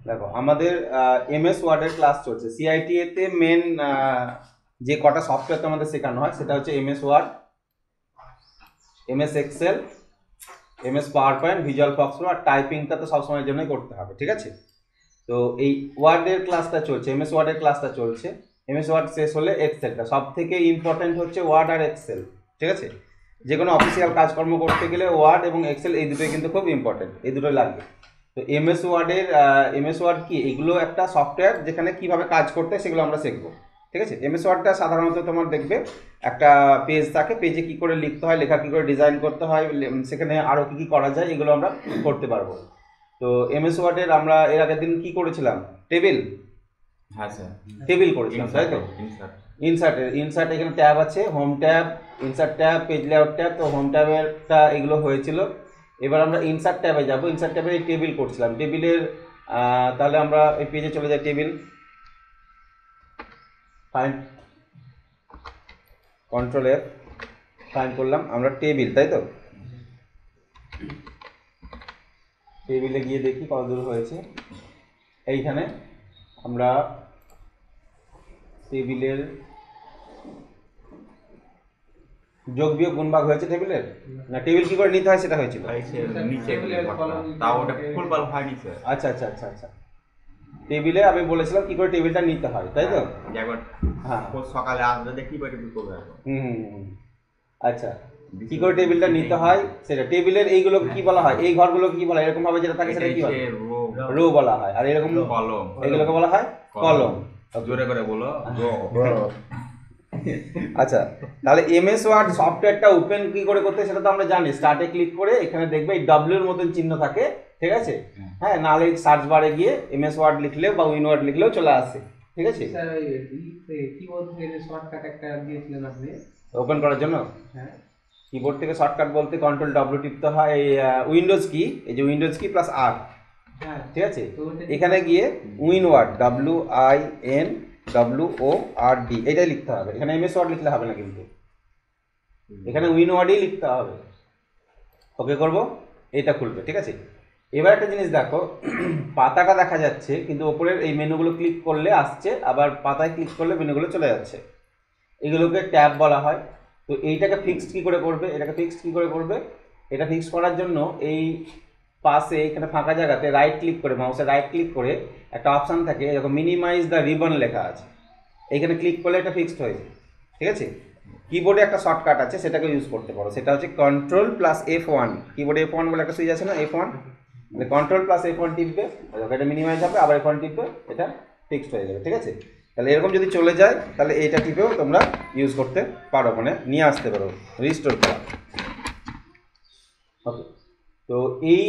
দেখো আমাদের এমএস ওয়ার্ডের ক্লাস চলছে। সিআইটিএ তে মেন যে কটা সফটওয়্যার তোমাদের শেখানো হয় সেটা হচ্ছে MS Word, MS Excel, MS PowerPoint, Visual FoxPro, আর টাইপিংটা তো সবসময়ের জন্যই করতে হবে, ঠিক আছে? তো এই ওয়ার্ডের ক্লাসটা চলছে, এমএস ওয়ার্ডের ক্লাসটা চলছে। এমএস ওয়ার্ড শেষ হলে এক্সেলটা, সব থেকে ইম্পর্টেন্ট হচ্ছে ওয়ার্ড আর এক্সেল, ঠিক আছে? যে কোনো অফিসিয়াল কাজকর্ম করতে গেলে ওয়ার্ড এবং এক্সেল এই দুটোই কিন্তু খুব ইম্পর্টেন্ট, এই দুটোই লাগবে। তো এমএস ওয়ার্ড কি, এগুলো একটা সফটওয়্যার যেখানে কিভাবে কাজ করতে হয় সেগুলো আমরা শিখবো, ঠিক আছে? এমএস ওয়ার্ডটা সাধারণত তোমার দেখবে একটা পেজ থাকে, পেজে কি করে লিখতে হয়, লেখা কি করে ডিজাইন করতে হয়, সেখানে আরও কি কি করা যায় এগুলো আমরা করতে পারবো। তো এমএস ওয়ার্ডের আমরা এর আগের দিন কি করেছিলাম, টেবিল। হ্যাঁ স্যার, টেবিল করেছিলাম তাই তো? ইনসার্ট এখানে ট্যাব আছে, home tab, insert tab, page layout tab. তো হোম ট্যাবেরটা এগুলো হয়েছিল। এবার আমরা ইনসার্ট ট্যাবে যাব। ইনসার্ট ট্যাবে এই টেবিল করছিলাম, টেবিলের তাহলে আমরা এই পেজে চলে যাই, table, find, control F, find করলাম আমরা টেবিল, তাই তো? টেবিলে গিয়ে দেখি কত দূর হয়েছে। এইখানে আমরা টেবিলের যোগ বিয়োগ গুণ ভাগ হয়েছে টেবিলের, না টেবিল কি করে নিতে হয় সেটা হয়েছিল? নিচে তাও ওটা ফুলবাল হয়নি স্যার। আচ্ছা আচ্ছা আচ্ছা আচ্ছা, টেবিলে আমি বলেছিলাম কি করে টেবিলটা নিতে হয়, তাই তো? একবার হ্যাঁ, সকালে আসবে দেখি কি করবে। আচ্ছা, কি করে টেবিলটা নিতে হয় সেটা, টেবিলের এইগুলোকে কি বলা হয়, এই ঘরগুলোকে কি বলা হয়, এরকম ভাবে যেটা থাকে সেটা কি বলে? রো বলা হয়। আর এরকম কলম, এগুলোকে বলা হয় কলম। জোরে করে বলো। আচ্ছা, তাহলে এমএস ওয়ার্ড সফটওয়্যারটা ওপেন কি করে করতে সেটা তো আমরা জানি। স্টার্টে ক্লিক করে এখানে দেখবে এই ডব্লিউ এর মতন চিহ্ন থাকে, ঠিক আছে? হ্যাঁ, নাহলে সার্চ বারে গিয়ে এমএস ওয়ার্ড লিখলেও বা উইন ওয়ার্ড লিখলেও চলে আসে, ঠিক আছে? স্যার ওই কিবোর্ড থেকে শর্টকাট একটা দিয়েছিলেন আপনি ওপেন করার জন্য? হ্যাঁ, কিবোর্ড থেকে শর্টকাট বলতে কন্ট্রোল ডব্লিউ টিপতে হয়। এই উইন্ডোজ কি, এই যে উইন্ডোজ কি প্লাস আর, হ্যাঁ ঠিক আছে? এখানে গিয়ে উইন ওয়ার্ড, WINWORD, এটাই লিখতে হবে। এখানে এমএস ওয়ার্ড লিখলে হবে না, কিন্তু এখানে উইন ওয়ার্ডই লিখতে হবে। ওকে করব, এটা খুলবে, ঠিক আছে? এবার একটা জিনিস দেখো, পাতাটা দেখা যাচ্ছে কিন্তু ওপরের এই মেনুগুলো ক্লিক করলে আসছে, আবার পাতায় ক্লিক করলে মেনুগুলো চলে যাচ্ছে। এগুলোকে ট্যাব বলা হয়। তো এইটাকে ফিক্সড কি করে করবে, এটাকে ফিক্সড কি করে করবে? এটা ফিক্স করার জন্য এই পাশে এখানে ফাঁকা জায়গাতে রাইট ক্লিক করে, মাউসে রাইট ক্লিক করে একটা অপশান থাকে, এরকম মিনিমাইজ দ্য রিবন লেখা আছে, এইখানে ক্লিক করলে এটা ফিক্সড হয়ে যায়, ঠিক আছে? কিবোর্ডে একটা শর্টকাট আছে, সেটাকে ইউজ করতে পারো, সেটা হচ্ছে কন্ট্রোল প্লাস F1। কিবোর্ডে F1 বলে একটা সুইচ আছে না, F1, মানে কন্ট্রোল প্লাস F1 টিপবে, এটা মিনিমাইজ হবে, আবার F1 টিপবে, এটা ফিক্সড হয়ে যাবে, ঠিক আছে? তাহলে এরকম যদি চলে যায় তাহলে এইটা টিপেও তোমরা ইউজ করতে পারো, মানে নিয়ে আসতে পারো, রিস্টোর করা। ওকে, তো এই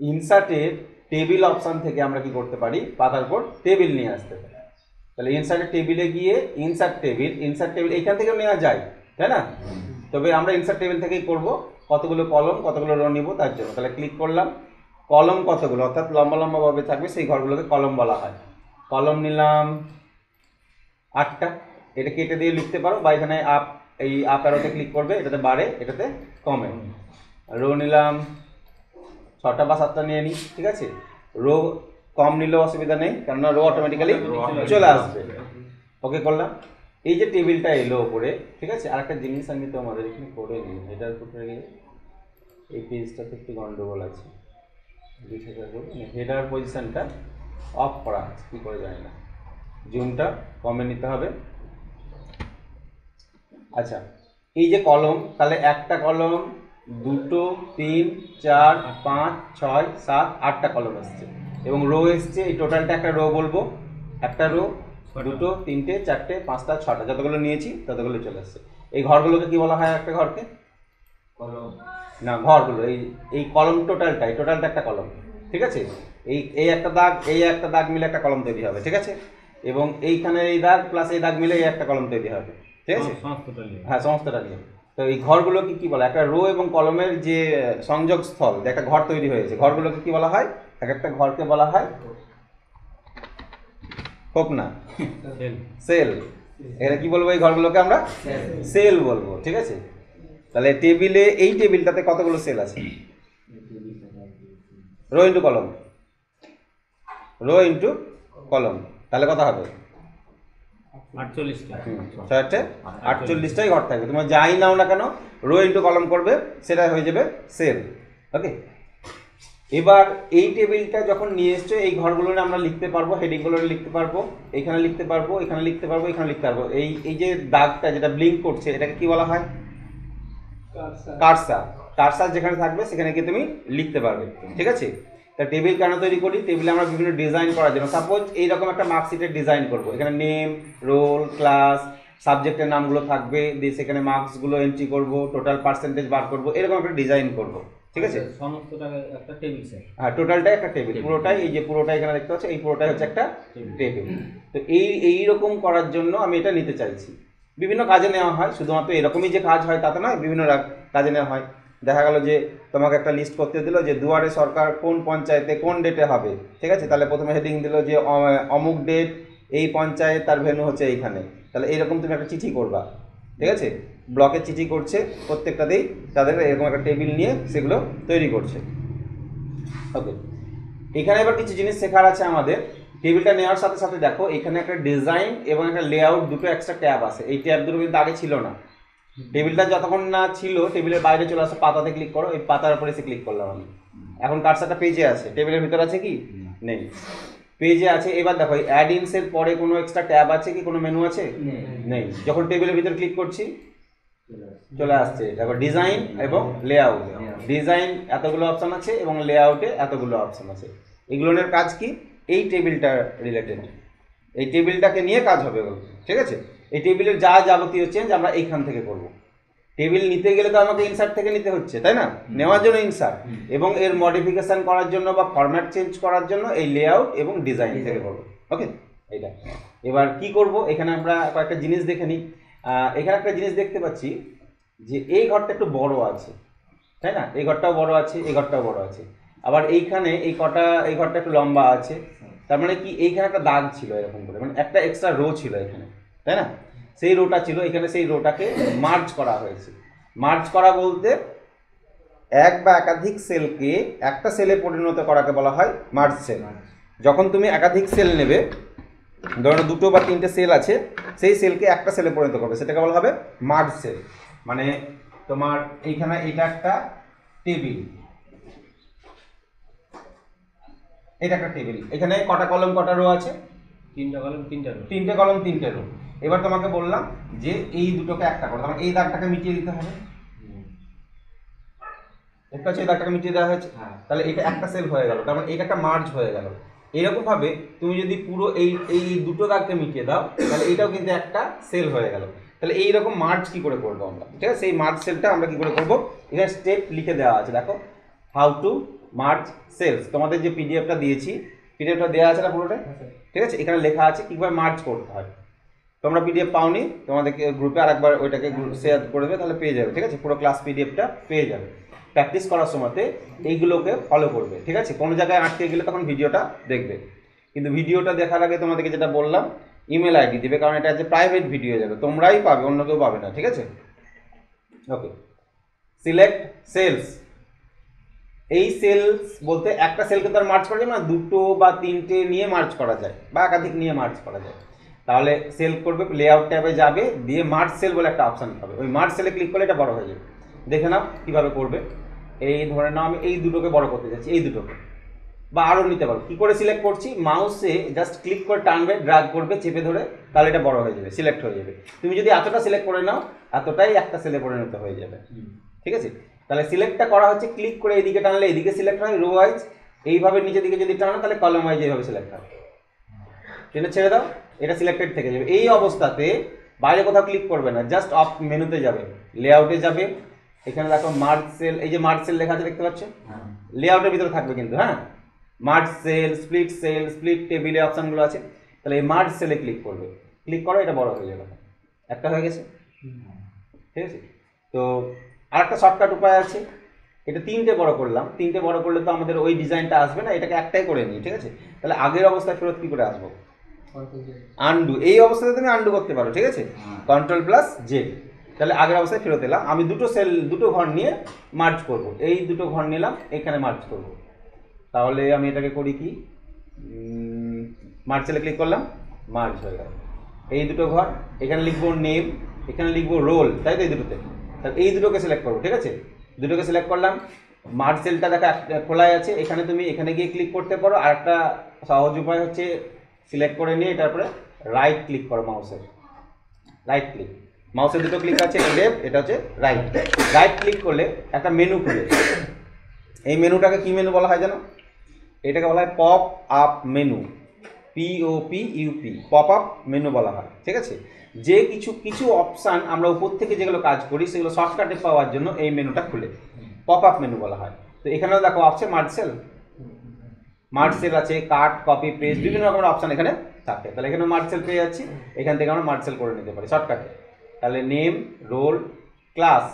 ইনসার্টের টেবিল অপশান থেকে আমরা কি করতে পারি, পাতার উপর টেবিল নিয়ে আসতে পারি। তাহলে ইনসার্টের টেবিলে গিয়ে ইনসার্ট টেবিল এইখান থেকেও নেওয়া যায়, তাই না? তবে আমরা ইনসার্ট টেবিল থেকেই করব। কতগুলো কলম, কতগুলো রো নিব তার জন্য। তাহলে ক্লিক করলাম, কলম কতগুলো, অর্থাৎ লম্বা লম্বাভাবে থাকবে সেই ঘরগুলোকে কলম বলা হয়। কলম নিলাম 8টা, এটা কেটে দিয়ে লিখতে পারো, বা এখানে এই আপ অ্যারোতে ক্লিক করবে, এটাতে বাড়ে, এটাতে কমে। রো নিলাম 6টা বা 7টা নিয়ে নিই, ঠিক আছে? রো কম নিলেও অসুবিধা নেই, কেননা রো অটোমেটিক্যালি চলে আসবে। ওকে করলাম। এই যে টেবিলটা এলো ওপরে, ঠিক আছে? আরেকটা জিনিস আমি তো আমাদের এখানে করে নিই, হেডার ফুটার গিয়ে এই পেজটাতে একটু গন্ডগোল আছে, হেডার পজিশনটা অফ করা আছে, কী করে জানি না, জুমটা কমে নিতে হবে। আচ্ছা, এই যে কলম, তাহলে একটা কলম, 2, 3, 4, 5, 6, 7, 8টা কলম এসছে, এবং রো এসছে। এই টোটালটা একটা রো বলবো, একটা রো, 2, 3, 4, 5, 6টা, যতগুলো নিয়েছি ততগুলো চলে আসছে। এই ঘরগুলোকে কি বলা হয়, একটা ঘরকে? কলম না, ঘরগুলো, এই কলম টোটালটা একটা কলম, ঠিক আছে? এই একটা দাগ, এই একটা দাগ মিলে একটা কলম তৈরি হবে, ঠিক আছে? এবং এইখানে এই দাগ প্লাস এই দাগ মিলে এই একটা কলম তৈরি হবে, ঠিক আছে? হ্যাঁ, সমস্তটা নিয়ে। তো এই ঘরগুলোকে কি বলা, একটা রো এবং কলমের যে সংযোগ স্থল, যে একটা ঘর তৈরি হয়েছে, ঘরগুলোকে কি বলা হয়? এক একটা ঘরকে বলা হয় খোপনা, সেল। এখানে কি বলবো, এই ঘরগুলোকে আমরা সেল বলবো, ঠিক আছে? তাহলে টেবিলে, এই টেবিলটাতে কতগুলো সেল আছে? রো ইন্টু কলম, রো ইন্টু কলম, তাহলে কত হবে 48টা। 48টাই ঘর থাকবে। তোমার যাই নাও না কেন রো ইন্টু কলম করবে, সেটা হয়ে যাবে সেল। ওকে, এবার এই টেবিলটা যখন নিয়ে এসছো এই ঘরগুলো আমরা লিখতে পারবো, হেডিংগুলো লিখতে পারবো, এখানে লিখতে পারবো, এখানে লিখতে পারবো, এখানে লিখতে পারবো। এই যে দাগটা যেটা ব্লিঙ্ক করছে এটাকে কি বলা হয়? কার্সার। কার্সার যেখানে থাকবে সেখানে গিয়ে তুমি লিখতে পারবে। ঠিক আছে, তা টেবিল কেন তৈরি করি? টেবিলে আমরা বিভিন্ন ডিজাইন করার জন্য, সাপোজ এইরকম একটা মার্কশিটের ডিজাইন করবো, এখানে নেম, রোল, ক্লাস, সাবজেক্টের নামগুলো থাকবে, দিয়ে সেখানে মার্কসগুলো এন্ট্রি করব, টোটাল পার্সেন্টেজ বার করব, এরকম একটা ডিজাইন করব। ঠিক আছে, সমস্তটা একটা টেবিল সেট। হ্যাঁ, টোটালটাই একটা টেবিল, পুরোটাই এই যে পুরোটাই এখানে দেখতে পাচ্ছ, এই পুরোটাই হচ্ছে একটা টেবিল। তো এইরকম করার জন্য আমি এটা নিতে চাইছি। বিভিন্ন কাজে নেওয়া হয়, শুধুমাত্র এরকমই যে কাজ হয় তা তো নয়, বিভিন্ন কাজে নেওয়া হয়। দেখা গেল যে তোমাকে একটা লিস্ট করতে দিল যে দুয়ারে সরকার কোন পঞ্চায়েতে কোন ডেটে হবে। ঠিক আছে, তাহলে প্রথমে হেডিং দিল যে অমুক ডেট, এই পঞ্চায়েত, তার ভেন্যু হচ্ছে এইখানে। তাহলে এইরকম তুমি একটা চিঠি করবা। ঠিক আছে, ব্লকের চিঠি করছে, প্রত্যেকটাতেই তাদের এরকম একটা টেবিল নিয়ে সেগুলো তৈরি করছে। ওকে, এখানে এবার কিছু জিনিস শেখার আছে আমাদের। টেবিলটা নেওয়ার সাথে সাথে দেখো এখানে একটা ডিজাইন এবং একটা লেআউট, দুটো এক্সট্রা ট্যাব আছে। এই ট্যাব দুটো কিন্তু আগে ছিল না। টেবিলটা যতক্ষণ না ছিল, টেবিলের বাইরে চলে আসো, পাতাতে ক্লিক করো, এই পাতার উপরে এসে ক্লিক করলাম আমি। এখন কার্সারটা পেজে আছে, টেবিলের ভিতর আছে কি? নেই, পেজে আছে। এবার দেখো এই অ্যাড ইনসের পরে কোনো এক্সট্রা ট্যাব আছে কি, কোনো মেনু আছে? নেই। যখন টেবিলের ভিতর ক্লিক করছি চলে আসছে। দেখো ডিজাইন এবং লেআউট, ডিজাইন এতগুলো অপশন আছে এবং লেআউটে এতগুলো অপশন আছে। এগুলোর কাজ কি? এই টেবিলটা রিলেটেড, এই টেবিলটাকে নিয়ে কাজ হবে। ঠিক আছে, এই টেবিলের যা যাবতীয় চেঞ্জ আমরা এইখান থেকে করব। টেবিল নিতে গেলে তো আমাকে ইনসার্ট থেকে নিতে হচ্ছে, তাই না? নেওয়ার জন্য ইনসার্ট, এবং এর মডিফিকেশন করার জন্য বা ফরম্যাট চেঞ্জ করার জন্য এই লেআউট এবং ডিজাইন থেকে করবো। ওকে, এইটা এবার কি করব, এখানে আমরা কয়েকটা জিনিস দেখে নিই। এখানে একটা জিনিস দেখতে পাচ্ছি যে এই ঘরটা একটু বড় আছে, তাই না? এই ঘরটাও বড় আছে, এই ঘরটাও বড় আছে। আবার এইখানে এই ঘরটা একটু লম্বা আছে। তার মানে কি, এইখানে একটা দাগ ছিল এরকম করে, মানে একটা এক্সট্রা রো ছিল এখানে, তাই না? সেই রোটা ছিল এখানে, সেই রোটাকে মার্জ করা হয়েছে। মার্জ করা বলতে এক বা একাধিক সেলকে একটা সেলে পরিণত করাকে বলা হয় মার্জ সেল। যখন তুমি একাধিক সেল নেবে, ধরো দুটো বা তিনটে সেল আছে, সেই সেলকে একটা সেলে পরিণত করবে, সেটাকে বলা হবে মার্জ সেল। মানে তোমার এইখানে এটা একটা টেবিল, এটা একটা টেবিল, এখানে কটা কলম কটা রো আছে? 3টা কলম 3টা রো। 3টে কলম 3টে রো। এবার তোমাকে বললাম যে এই দুটোকে একটা করো, তখন এই দাগটাকে মিটিয়ে দিতে হবে। দেখতে পাচ্ছ, এই দাগটাকে মিটিয়ে দেওয়া হয়েছে। তাহলে এটা একটা সেল হয়ে গেল, তার মানে এটা একটা মার্জ হয়ে গেল। এরকম ভাবে তুমি যদি পুরো এই দুটো দাগকে মিটিয়ে দাও, তাহলে এটাও কিন্তু একটা সেল হয়ে গেল। তাহলে এইরকম মার্জ কি করে করবো আমরা? ঠিক আছে, সেই মার্জ সেলটা আমরা কি করে করবো, এখানে স্টেপ লিখে দেওয়া আছে। দেখো, হাউ টু মার্জ সেলস। তোমাদের যে পিডিএফটা দিয়েছি, পিডিএফটা দেওয়া আছে না পুরোটাই? ঠিক আছে, এখানে লেখা আছে কিভাবে মার্জ করতে হয়। তোমরা পিডিএফ পাওনি, তোমাদেরকে গ্রুপে আরেকবার ওইটাকে শেয়ার করে দেবে, তাহলে পেয়ে যাবে। ঠিক আছে, পুরো ক্লাস পিডিএফটা পেয়ে যাবে। প্র্যাকটিস করার সময়তে এইগুলোকে ফলো করবে। ঠিক আছে, কোনো জায়গায় আটকে গেলে তখন ভিডিওটা দেখবে। কিন্তু ভিডিওটা দেখার আগে তোমাদেরকে যেটা বললাম, ইমেল আইডি দিবে, কারণ এটা হচ্ছে প্রাইভেট ভিডিও যাবে, তোমরাই পাবে, অন্য কেউ পাবে না। ঠিক আছে, ওকে। Select cells. এই সেলস বলতে একটা সেলকে তো আর মার্জ করা যায় না, দুটো বা তিনটে নিয়ে মার্জ করা যায় বা একাধিক নিয়ে মার্জ করা যায়। তাহলে সেল করবে, লেআউট ট্যাবে যাবে, দিয়ে মার্জ সেল বলে একটা অপশান পাবে, ওই মার্জ সেলে ক্লিক করলে এটা বড় হয়ে যাবে। দেখে নাও কীভাবে করবে। এই ধরে নাও আমি এই দুটোকে বড় করতে যাচ্ছি, এই দুটোকে, বা আরও নিতে পারো। কী করে সিলেক্ট করছি, মাউসে জাস্ট ক্লিক করে টানবে, ড্র্যাগ করবে চেপে ধরে, তাহলে এটা বড় হয়ে যাবে, সিলেক্ট হয়ে যাবে। তুমি যদি এতটা সিলেক্ট করে নাও, এতটাই একটা সেলে পরিণত হয়ে যাবে। ঠিক আছে, তাহলে সিলেক্টটা করা হচ্ছে ক্লিক করে, এদিকে টানলে এদিকে সিলেক্ট হয় রো ওয়াইজ, এইভাবে নিচের দিকে যদি টানো তাহলে কলম ওয়াইজ এইভাবে সিলেক্ট হয়। টেনে ছেড়ে দাও, এটা সিলেক্টেড থেকে যাবে। এই অবস্থাতে বাইরে কোথাও ক্লিক করবে না, জাস্ট অফ মেনুতে যাবে, লেআউটে যাবে। এখানে দেখো মার্জ সেল, এই যে মার্জ সেল লেখা আছে দেখতে পাচ্ছ, লেআউটের ভিতরে থাকবে কিন্তু। হ্যাঁ, মার্জ সেল, স্প্লিট টেবিলে অপশানগুলো আছে। তাহলে এই মার্জ সেলে ক্লিক করবে, ক্লিক করো, এটা বড় হয়ে যাবে, একটা হয়ে গেছে। ঠিক আছে, তো আর একটা শর্টকাট উপায় আছে, এটা 3টে বড় করলাম, 3টে বড় করলে তো আমাদের ওই ডিজাইনটা আসবে না, এটাকে একটাই করে নিই। ঠিক আছে, তাহলে আগের অবস্থায় ফেরত কি করে আসবো, আনডু। এই অবস্থাতে তুমি আনডু করতে পারো। ঠিক আছে, Ctrl+Z, তাহলে আগের অবস্থায় ফেরত এলাম। আমি দুটো ঘর নিয়ে মার্জ করব, এই দুটো ঘর নিলাম, এখানে মার্জ করব। তাহলে আমি এটাকে করি কি, মার্জ সেলে ক্লিক করলাম, মার্জ হয়ে গেল। এই দুটো ঘর, এখানে লিখবো নেম, এখানে লিখবো রোল, তাই তো এই দুটোতে। তাহলে এই দুটোকে সিলেক্ট করবো, ঠিক আছে, দুটোকে সিলেক্ট করলাম। মার্জ সেলটা দেখা খোলাই আছে, এখানে তুমি এখানে গিয়ে ক্লিক করতে পারো। আর একটা সহজ উপায় হচ্ছে সিলেক্ট করে নিয়ে তারপরে রাইট ক্লিক করো, মাউসের রাইট ক্লিক, মাউসের দুটো ক্লিক আছে, এটা লেফট, এটা হচ্ছে রাইট। রাইট ক্লিক করলে একটা মেনু খুলে, এই মেনুটাকে কি মেনু বলা হয় জানো? এটাকে বলা হয় pop up menu, POPUP, pop up menu বলা হয়, ঠিক আছে। যে কিছু কিছু অপশান আমরা উপর থেকে যেগুলো কাজ করি সেগুলো শর্টকাটে পাওয়ার জন্য এই মেনুটা খুলে পপ আপ মেনু বলা হয়। তো এখানেও দেখো আছে মার্জ সেল, মার্জ সেল আছে, কাট, কপি, পেস্ট, বিভিন্ন রকমের অপশান এখানে থাকে। তাহলে এখানে মার্জ সেল পেয়ে যাচ্ছি, এখান থেকে আমরা মার্জ সেল করে নিতে পারি শর্টকাটে। তাহলে নেম, রোল, ক্লাস,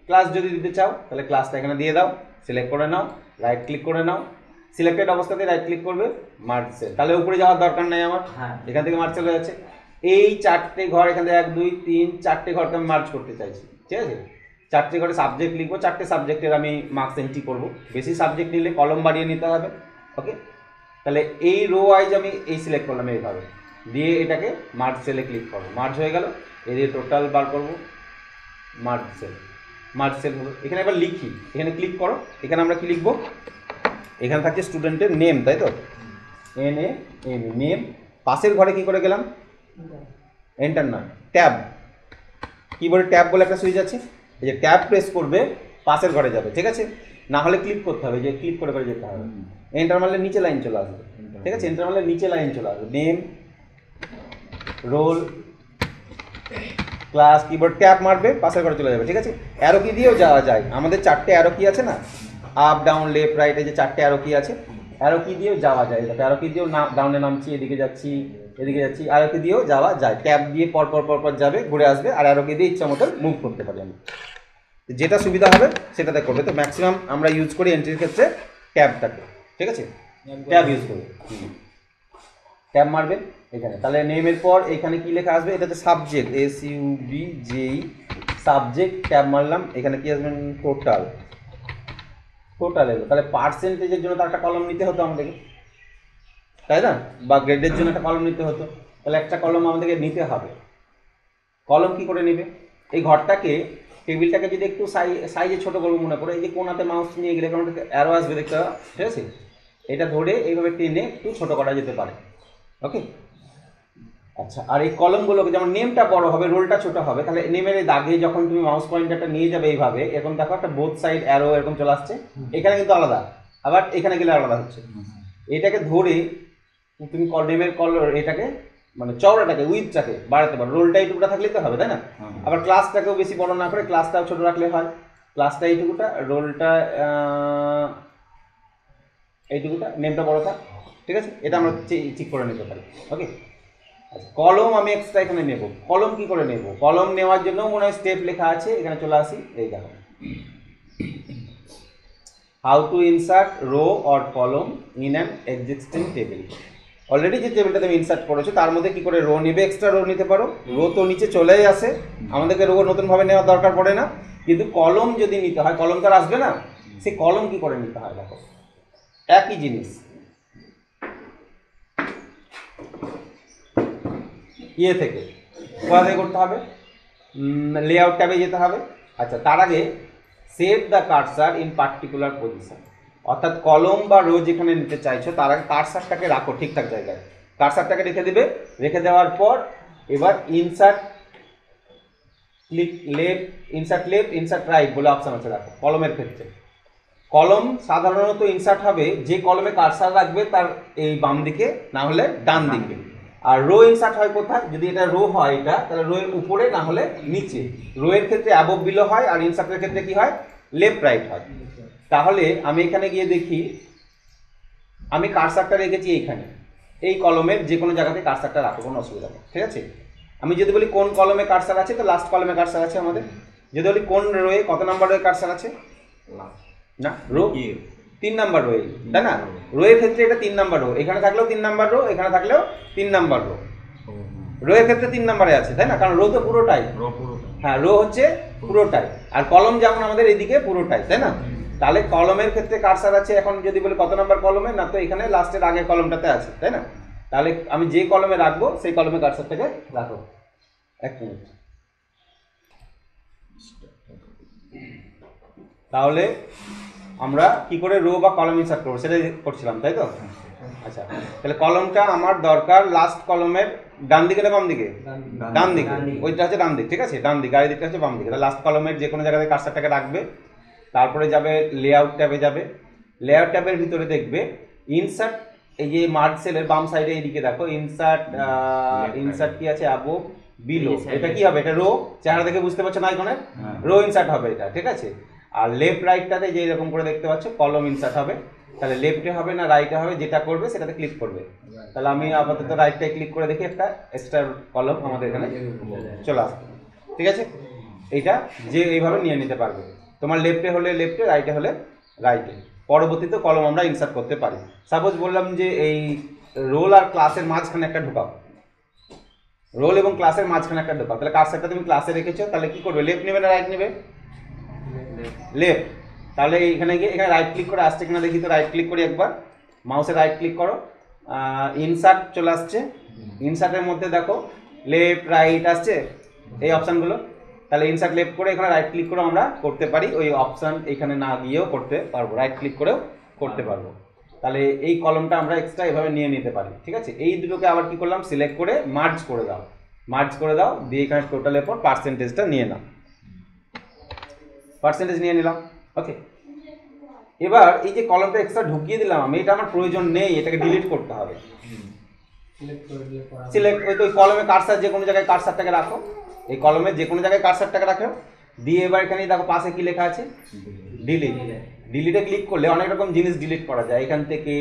ক্লাস যদি দিতে চাও তাহলে ক্লাসটা এখানে দিয়ে দাও, সিলেক্ট করে নাও, রাইট ক্লিক করে নাও, সিলেক্টেড অবস্থাতে রাইট ক্লিক করবে, মার্জ সেল। তাহলে উপরে যাওয়ার দরকার নেই আমার, এখান থেকে মার্জ সেল হয়ে যাচ্ছে। এই চারটে ঘর এখান থেকে 1 2 3 4টে ঘরকে আমি মার্জ করতে চাইছি, ঠিক আছে। 4টে ঘরে সাবজেক্ট লিখবো, 4টে সাবজেক্টের আমি মার্কস এন্ট্রি করবো। বেশি সাবজেক্ট নিলে কলম বাড়িয়ে নিতে হবে, ওকে। তাহলে এই রো ওয়াইজ আমি এই সিলেক্ট করলাম এইভাবে, দিয়ে এটাকে মার্জ সেলে ক্লিক করবো, মার্জ হয়ে গেল। এই দিয়ে টোটাল বার করবো, মার্জ সেল, মার্জ সেল হলো। এখানে এবার লিখি, এখানে ক্লিক করো, এখানে আমরা কি লিখবো? এখানে থাকছে স্টুডেন্টের নেম, তাই তো, NAME, নেম। পাশের ঘরে কি করে গেলাম? এন্টার না, ট্যাব, কিবোর্ডে ট্যাব বলে একটা সুইচ আছে, এই যে ট্যাব প্রেস করবে পাশের ঘরে যাবে, ঠিক আছে। না হলে ক্লিক করতে হবে, যে ক্লিক করে করে যেতে হবে। এন্টার মারলে নিচে লাইন চলে আসবে, ঠিক আছে, এন্টার মারলে নিচে লাইন চলে আসবে, name, roll, class, keyboard tab মারবে পাশের ঘরে চলে যাবে, ঠিক আছে। অ্যারো কি দিয়েও যাওয়া যায়, আমাদের 4টে অ্যারো কি আছে না, আপ ডাউন লেফট রাইট, এই যে 4টে অ্যারো কি আছে, অ্যারো কি দিয়েও যাওয়া যায়। অ্যারো কি দিয়েও ডাউনে নামছি, এদিকে যাচ্ছি, এদিকে যাচ্ছি, অ্যারো কি দিয়েও যাওয়া যায়। ট্যাব দিয়ে পর পর যাবে, ঘুরে আসবে, আর অ্যারো কি দিয়ে ইচ্ছা মতো মুভ করতে পারি আমি, যেটা সুবিধা হবে সেটাতে করবে। তো ম্যাক্সিমাম আমরা ইউজ করি এন্ট্রির ক্ষেত্রে ট্যাবটাকে, ঠিক আছে, ট্যাব ইউজ করি। ট্যাব মারবে এখানে, তাহলে নেমের পর এখানে কি লেখা আসবে? এটাতে সাবজেক্ট, SUBJE, সাবজেক্ট, ট্যাব মারলাম, এখানে কি আসবে? টোটাল, টোটাল এলো। তাহলে পার্সেন্টেজের জন্য তো একটা কলম নিতে হতো আমাদেরকে, তাই না, বা গ্রেডের জন্য একটা কলম নিতে হতো। তাহলে একটা কলম আমাদেরকে নিতে হবে। কলম কি করে নেবে? এই ঘরটাকে, টেবিলটাকে যদি একটু সাইজে ছোট করবো মনে করে, এই যে কোনাতে মাউস নিয়ে গেলে আমাদেরকে অ্যারো আসবে, দেখতে হবে, ঠিক আছে। এটা ধরে এইভাবে টেনে একটু ছোট করা যেতে পারে, ওকে। আচ্ছা, আর এই কলমগুলোকে, যেমন নেমটা বড় হবে, রোলটা ছোট হবে, তাহলে নেমের এই দাগে যখন তুমি মাউস পয়েন্টারটা নিয়ে যাবে এইভাবে, এরকম দেখো একটা বোথ সাইড অ্যারো এরকম চলে আসছে, এখানে কিন্তু আলাদা, আবার এখানে গেলে আলাদা হচ্ছে। এটাকে ধরে তুমি নেমের কলর এটাকে মানে চওড়াটাকে, উইথটাকে বাড়াতে পারো। রোলটা এইটুকুটা থাকলেই তো হবে, তাই না। আবার ক্লাসটাকেও বেশি বড় না করে ক্লাসটাও ছোট রাখলে হয়। ক্লাসটা এইটুকুটা, রোলটা এইটুকুটা, নেমটা বড় থাক, ঠিক আছে। এটা আমরা ঠিক করে নিতে পারি, ওকে। আচ্ছা, কলম আমি এক্সট্রা এখানে নেব। কলম কি করে নেব? কলম নেওয়ার জন্য মনে হয় স্টেপ লেখা আছে, এখানে চলে আসি, এই দেখো, how to insert row or column in an existing table. Already যে টেবিলটা তুমি ইনসার্ট করেছো তার মধ্যে কি করে রো নেবে? এক্সট্রা রো নিতে পারো। রো তো নিচে চলেই আসে, আমাদেরকে রো নতুনভাবে নেওয়ার দরকার পড়ে না। কিন্তু কলম যদি নিতে হয়, কলম তো আর আসবে না, সেই কলম কি করে নিতে হয় দেখো, একই জিনিস, ইয়ে থেকে কোথা থেকে করতে হবে? লেআউট ট্যাবে যেতে হবে। আচ্ছা, তার আগে set the cursor in particular position, অর্থাৎ কলম বা রো যেখানে নিতে চাইছো তার আগে কার্সারটাকে রাখো ঠিকঠাক জায়গায়। কার্সারটাকে রেখে দেবে, রেখে দেওয়ার পর এবার insert click left, insert right বলে অপশান আছে দেখো কলমের ক্ষেত্রে। কলম সাধারণত ইনসার্ট হবে যে কলমে কার্সার রাখবে তার এই বাম দিকে, না হলে ডান দিকে। আর রো ইনসার্ট হয় কোথায়? যদি এটা রো হয় এটা, তাহলে রো এর উপরে, না হলে নিচে। রো এর ক্ষেত্রে অ্যাবভ বিলো হয়, আর ইনসার্টের ক্ষেত্রে কি হয়? লেফট রাইট হয়। তাহলে আমি এখানে গিয়ে দেখি, আমি কার্সারটা রেখেছি এইখানে, এই কলমের যে কোনো জায়গাতে কার্সারটা রাখো, কোনো অসুবিধা নেই, ঠিক আছে। আমি যদি বলি কোন কলমে কার্সার আছে, তো লাস্ট কলমে কার্সার আছে আমাদের। যদি বলি কোন রোয়ে কত নাম্বার রোয়ে কার্সার আছে, না রো 3 নাম্বার রো, তাই না। রো এর ক্ষেত্রে এটা 3 নাম্বার রো, এখানে থাকলেও 3 নাম্বার রো, এখানে থাকলেও 3 নাম্বার রো। রো এর ক্ষেত্রে 3 নাম্বারে আছে, তাই না, কারণ রো তো পুরোটাই, হ্যাঁ রো হচ্ছে পুরোটাই, আর কলম যেমন আমাদের এদিকে পুরোটাই, তাই না। তাহলে কলমের ক্ষেত্রে কার্সার আছে, এখন যদি বলি কত নাম্বার কলমে, না তো এখানে লাস্টের আগের কলমটাতে আছে, তাই না। তাহলে আমি যে কলমে রাখবো সেই কলমে কার্সারটাকে রাখো। 1 মিনিট। তাহলে আমরা কি করে রো বা কলম ইনসার্ট করবো সেটাই করছিলাম, তাই তো? আচ্ছা, তাহলে কলমটা আমার দরকার লাস্ট কলমের ডান দিকে না বাম দিকে? ডান দিকে। ওইটা হচ্ছে ডান দিক, ঠিক আছে? ডান দিকে, আর এই দিকটা হচ্ছে বাম দিকে। তাহলে লাস্ট কলমের যে কোনো জায়গায় কার্সারটাকে রাখবে, তারপরে যাবে লেআউট ট্যাবে যাবে। লেআউট ট্যাবের ভিতরে দেখবে ইনসার্ট, এই যে মার্জ সেলের বাম সাইডে এইদিকে দেখো ইনসার্ট, ইনসার্ট কি আছে অ্যাবভ বিলো, এটা কি হবে? এটা রো, চেহারা দেখে বুঝতে পারছো না আইকনের? রো ইনসার্ট হবে এটা, ঠিক আছে? আর লেফট রাইটটাতে যে এরকম করে দেখতে পাচ্ছ কলম ইনসার্ট হবে। তাহলে লেফটে হবে না রাইটে হবে, যেটা করবে সেটাতে ক্লিক করবে। তাহলে আমি আপাতত রাইটটায় ক্লিক করে দেখি, একটা এক্সট্রা কলম আমাদের এখানে চলে আসবে, ঠিক আছে? এইটা যে এইভাবে নিয়ে নিতে পারবে, তোমার লেফটে হলে লেফটে, রাইটে হলে রাইটে। পরবর্তীতে কলম আমরা ইনসার্ট করতে পারি। সাপোজ বললাম যে এই রোল আর ক্লাসের মাঝখানে একটা ঢোকাও, রোল এবং ক্লাসের মাঝখানে একটা ঢোকাও। তাহলে কার্সারটা তুমি ক্লাসে রেখেছো, তাহলে কি করবে? লেফট নেবে না রাইট নেবে? লেফট। তাহলে এখানে গিয়ে এখানে রাইট ক্লিক করে আসছে কিনা দেখি তো, রাইট ক্লিক করি একবার, মাউসে রাইট ক্লিক করো, ইনসার্ট চলে আসছে। ইনসার্টের মধ্যে দেখো লেফট রাইট আসছে এই অপশানগুলো। তাহলে ইনসার্ট লেফট করে এখানে রাইট ক্লিক করে আমরা করতে পারি, ওই অপশান এখানে না গিয়েও করতে পারবো, রাইট ক্লিক করেও করতে পারবো। তাহলে এই কলমটা আমরা এক্সট্রা এভাবে নিয়ে নিতে পারি, ঠিক আছে? এই দুটোকে আবার কি করলাম, সিলেক্ট করে মার্জ করে দাও, মার্জ করে দাও, দিয়ে এখানে টোটালের পর পার্সেন্টেজটা নিয়ে নাও, পার্সেন্টেজ নিয়ে নিলাম। ওকে, এবার এই যে কলমটা এক্সট্রা ঢুকিয়ে দিলাম আমি, এটা আমার প্রয়োজন নেই, এটাকে ডিলিট করতে হবে। সিলেক্ট, ওই তো ওই কলমে কার্সার যে কোনো জায়গায় কার্সারটাকে রাখো, এই কলমে যে কোনো জায়গায় কার্সারটাকে রাখো, দিয়ে এবার এখানে দেখো পাশে কি লেখা আছে, ডিলিট। ডিলিটে ক্লিক করলে অনেক রকম জিনিস ডিলিট করা যায়। এখান থেকে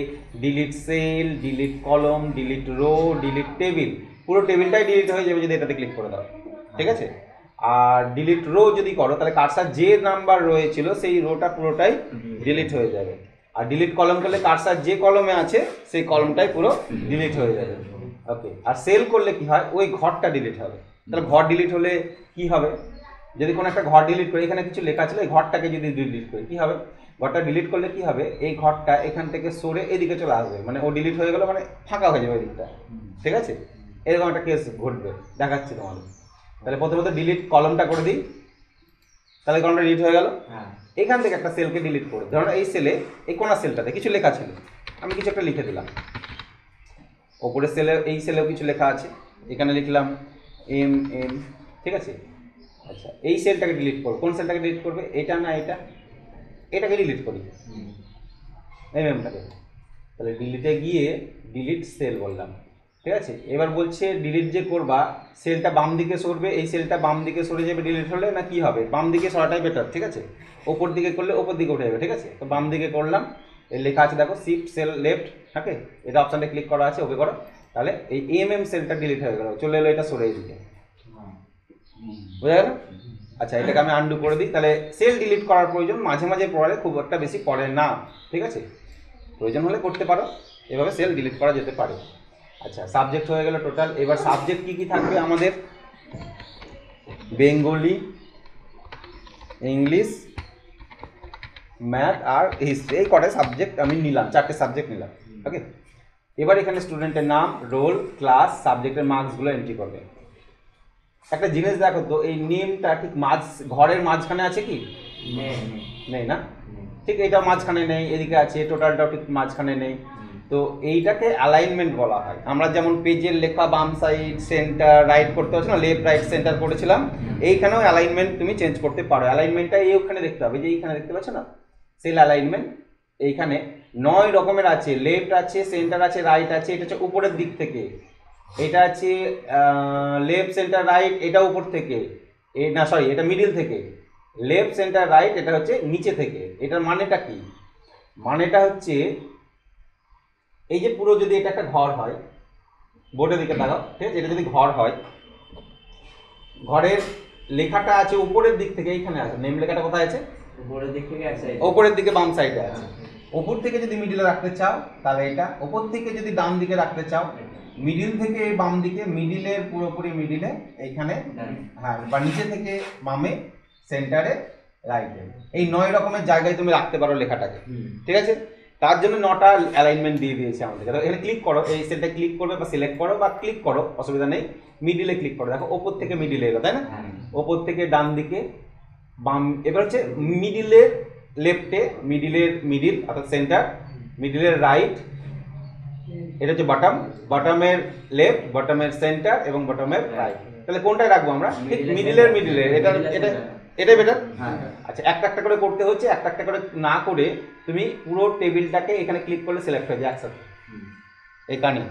ডিলিট সেল, ডিলিট কলম, ডিলিট রো, ডিলিট টেবিল, পুরো টেবিলটাই ডিলিট হয়ে যাবে যদি এটাতে ক্লিক করে দাও, ঠিক আছে? আর ডিলিট রো যদি করো তাহলে কার্সার যে নাম্বার রয়েছিল সেই রোটা পুরোটাই ডিলিট হয়ে যাবে। আর ডিলিট কলম করলে কার্সার যে কলমে আছে সেই কলমটাই পুরো ডিলিট হয়ে যাবে। ওকে, আর সেল করলে কি হয়, ওই ঘরটা ডিলিট হবে। তাহলে ঘর ডিলিট হলে কি হবে, যদি কোনো একটা ঘর ডিলিট করি, এখানে কিছু লেখা ছিল, এই ঘরটাকে যদি ডিলিট করি কি হবে, ঘরটা ডিলিট করলে কি হবে, এই ঘরটা এখান থেকে সরে এদিকে চলে আসবে, মানে ও ডিলিট হয়ে গেল, মানে ফাঁকা হয়ে যাবে ওই দিকটা, ঠিক আছে? এরকম একটা কেস ঘটবে, দেখাচ্ছি তোমাদের। তাহলে প্রথমত ডিলিট কলমটা করে দিই, তাহলে কলমটা ডিলিট হয়ে গেল। এখান থেকে একটা সেলকে ডিলিট করে, ধরো এই সেলে, এই কোনা সেলটাতে কিছু লেখা ছিল, আমি কিছু একটা লিখে দিলাম। ওপরে সেলে, এই সেলেও কিছু লেখা আছে, এখানে লিখলাম এম এম, ঠিক আছে? আচ্ছা, এই সেলটাকে ডিলিট করো, কোন সেলটাকে ডিলিট করবে, এটা না এটা, এটাকে ডিলিট করি, এম এমটাকে। তাহলে ডিলিটে গিয়ে ডিলিট সেল বললাম, ঠিক আছে? এবার বলছে ডিলিট যে করবা সেলটা বাম দিকে সরবে, এই সেলটা বাম দিকে সরে যাবে ডিলিট হলে, না কি হবে, বাম দিকে সরাটাই বেটার, ঠিক আছে? ওপর দিকে করলে ওপর দিকে উঠে যাবে, ঠিক আছে? তো বাম দিকে করলাম, এই লেখা আছে দেখো শিফট সেল লেফট, ওকে, এটা অপশানটা ক্লিক করা আছে, ওকে করো। তাহলে এই এম এম সেলটা ডিলিট হয়ে গেল, চলে এলো এটা সরে দিকে, বোঝা গেল? আচ্ছা, এটাকে আমি আনডু করে দিই। তাহলে সেল ডিলিট করার প্রয়োজন মাঝে মাঝে পড়ে, খুব একটা বেশি পড়ে না, ঠিক আছে? প্রয়োজন হলে করতে পারো, এভাবে সেল ডিলিট করা যেতে পারে। আচ্ছা, সাবজেক্ট হয়ে গেল টোটাল। এবার সাবজেক্ট কি কি থাকবে আমাদের, বেঙ্গলি, ইংলিশ, ম্যাথ আর হিস্ট্রি, এই কটাই সাবজেক্ট আমি নিলাম, 4টে সাবজেক্ট নিলাম। ওকে, এবার এখানে স্টুডেন্টের নাম, রোল, ক্লাস, সাবজেক্টের মার্কসগুলো এন্ট্রি করবে। একটা জিনিস দেখো তো, এই নেমটা ঠিক ঘরের মাঝখানে আছে কি? নেই না, ঠিক এইটা মাঝখানে নেই, এদিকে আছে, টোটালটাও ঠিক মাঝখানে নেই। তো এইটাকে অ্যালাইনমেন্ট বলা হয়। আমরা যেমন পেজের লেখা বাম সাইড সেন্টার রাইট করতে পারছি না, লেফট রাইট সেন্টার করেছিলাম, এইখানেও অ্যালাইনমেন্ট তুমি চেঞ্জ করতে পারো। অ্যালাইনমেন্টটা এইখানে দেখতে হবে, যে এইখানে দেখতে পাচ্ছ না, সেল অ্যালাইনমেন্ট। এইখানে 9 রকমের আছে, লেফট আছে, সেন্টার আছে, রাইট আছে, এটা হচ্ছে উপরের দিক থেকে, এটা আছে লেফট সেন্টার রাইট, এটা উপর থেকে, না সরি এটা মিডিল থেকে, লেফট সেন্টার রাইট এটা হচ্ছে নিচে থেকে। এটার মানেটা কি, মানেটা হচ্ছে এই যে পুরো যদি এটা একটা ঘর হয়, বোর্ডের দিকে তাকাও, ঠিক আছে? এটা যদি ঘর হয়, ঘরের লেখাটা আছে উপরের দিক থেকে, এইখানে আছে নেম লেখাটা কোথায় আছে, উপরের দিক থেকে এক সাইড, উপরের দিকে বাম সাইডে আছে। উপর থেকে যদি মিডিলে রাখতে চাও তাহলে এটা, উপর থেকে যদি ডান দিকে রাখতে চাও, মিডিল থেকে বাম দিকে, মিডিলের পুরোপুরি মিডিলে এইখানে, হ্যাঁ, বা নিচে থেকে বামে, সেন্টারে, রাইটে, এই 9 রকমের জায়গায় তুমি রাখতে পারো লেখাটাকে, ঠিক আছে? তার জন্য 9টা অ্যালাইনমেন্ট দিয়ে দিয়েছে আমাদের। এখানে ক্লিক করো, এই সেলটা ক্লিক করবে বা সিলেক্ট করো বা ক্লিক করো, অসুবিধা নেই। মিডিলে ক্লিক করো, দেখো ওপর থেকে মিডিলে এলো, তাই না? ওপর থেকে ডান দিকে বাম, এবার হচ্ছে মিডিলের লেফটে, মিডিলের মিডিল অর্থাৎ সেন্টার, মিডিলের রাইট, এটা হচ্ছে বটম, বটমের লেফট, বটমের সেন্টার এবং বটমের রাইট। তাহলে কোনটায় রাখবো আমরা? ঠিক মিডিলের মিডিলে, এটা এটা এটাই বেটার। আচ্ছা, একটা একটা করে করতে হচ্ছে, একটা একটা করে না করে তুমি পুরো টেবিলটাকে এখানে ক্লিক করলে সিলেক্ট হয়ে যায় একসাথে, এখানে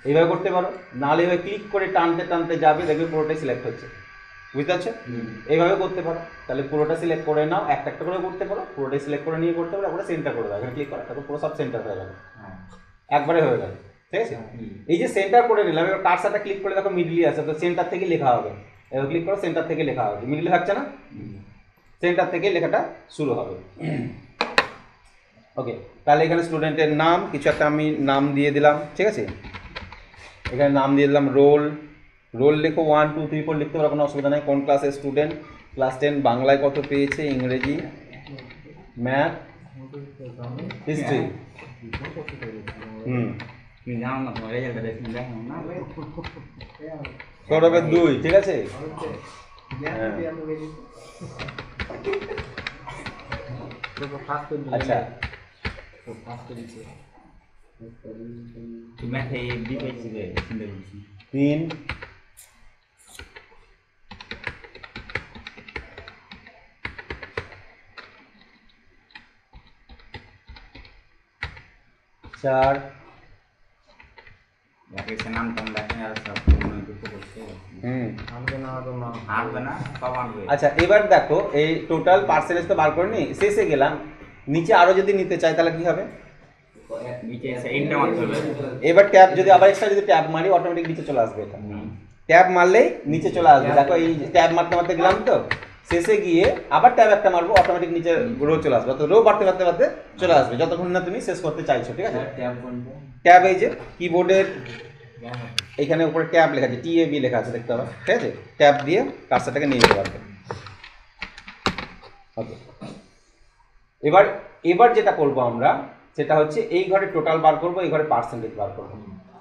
এইভাবে করতে পারো। নাহলে এভাবে ক্লিক করে টানতে টানতে যাবে, দেখবে পুরোটাই সিলেক্ট হচ্ছে, বুঝতে পারছো? এইভাবে করতে পারো, তাহলে পুরোটা সিলেক্ট করে নাও, একটা একটা করে করতে পারো, পুরোটাই সিলেক্ট করে নিয়ে করতে পারো, তারপরে সেন্টার করে দাও, এখানে ক্লিক করো, তারপর পুরো সব সেন্টার হয়ে যাবে, একবারে হয়ে গেল, ঠিক আছে? এই যে সেন্টার করে নিলাম, এবার কার্সারটা ক্লিক করে দেখো মিডলে আছে, তো সেন্টার থেকে লেখা হবে, এবার ক্লিক করো, সেন্টার থেকে লেখা হবে, মিডলে থাকছে না, সেন্টার থেকে লেখাটা শুরু হবে। ওকে, তাহলে এখানে স্টুডেন্টের নাম কিছু একটা আমি নাম দিয়ে দিলাম, ঠিক আছে? এখানে নাম দিয়ে দিলাম রোল, রোল লেখো 1 2 3 4 লিখতে পারো, কোনো অসুবিধা নেই। কোন ক্লাসের স্টুডেন্ট, ক্লাস 10, বাংলায় কত পেয়েছে, ইংরেজি, ম্যাথ, হিস্ট্রি। সৌরভের 2, ঠিক আছে? আচ্ছা, ম্যাথে বি পেয়েছি রে, 3, 4, নাম টাম দেখে আর সব দুটো করছে। আসবে না, সব আসবে। আচ্ছা, এবার দেখো এই টোটাল পার্সেন্টেজ তো বার করে নি, শেষে গেলাম, নিচে আরো যদি নিতে চাই তাহলে কি হবে? নিচে এসে এন্টার মারতে হবে। এবার ট্যাব যদি আবার এক্সট্রা যদি ট্যাব মারি, অটোমেটিক নিচে চলে আসবে। এটা ট্যাব মারলেই নিচে চলে আসবে। দেখো এই ট্যাব মারতে মারতে গেলাম, তো শেষে গিয়ে আবার ট্যাব একটা মারবো, অটোমেটিক নিচে রো চলে আসবে, তো রো বাড়তে বাড়তে বাড়তে চলে আসবে যতক্ষণ না তুমি শেষ করতে চাইছো, ঠিক আছে? ট্যাব এই যে কিবোর্ডের এইখানে উপরে ট্যাব লেখা আছে, TAB লেখা আছে, দেখতে পাবে, ঠিক আছে? ট্যাব দিয়ে কার্সারটাকে নিয়ে যেতে পারবে। ওকে, এবার এবার যেটা করব আমরা, সেটা হচ্ছে এই ঘরে টোটাল বার করব, এই ঘরে পার্সেন্টেজ বার করব।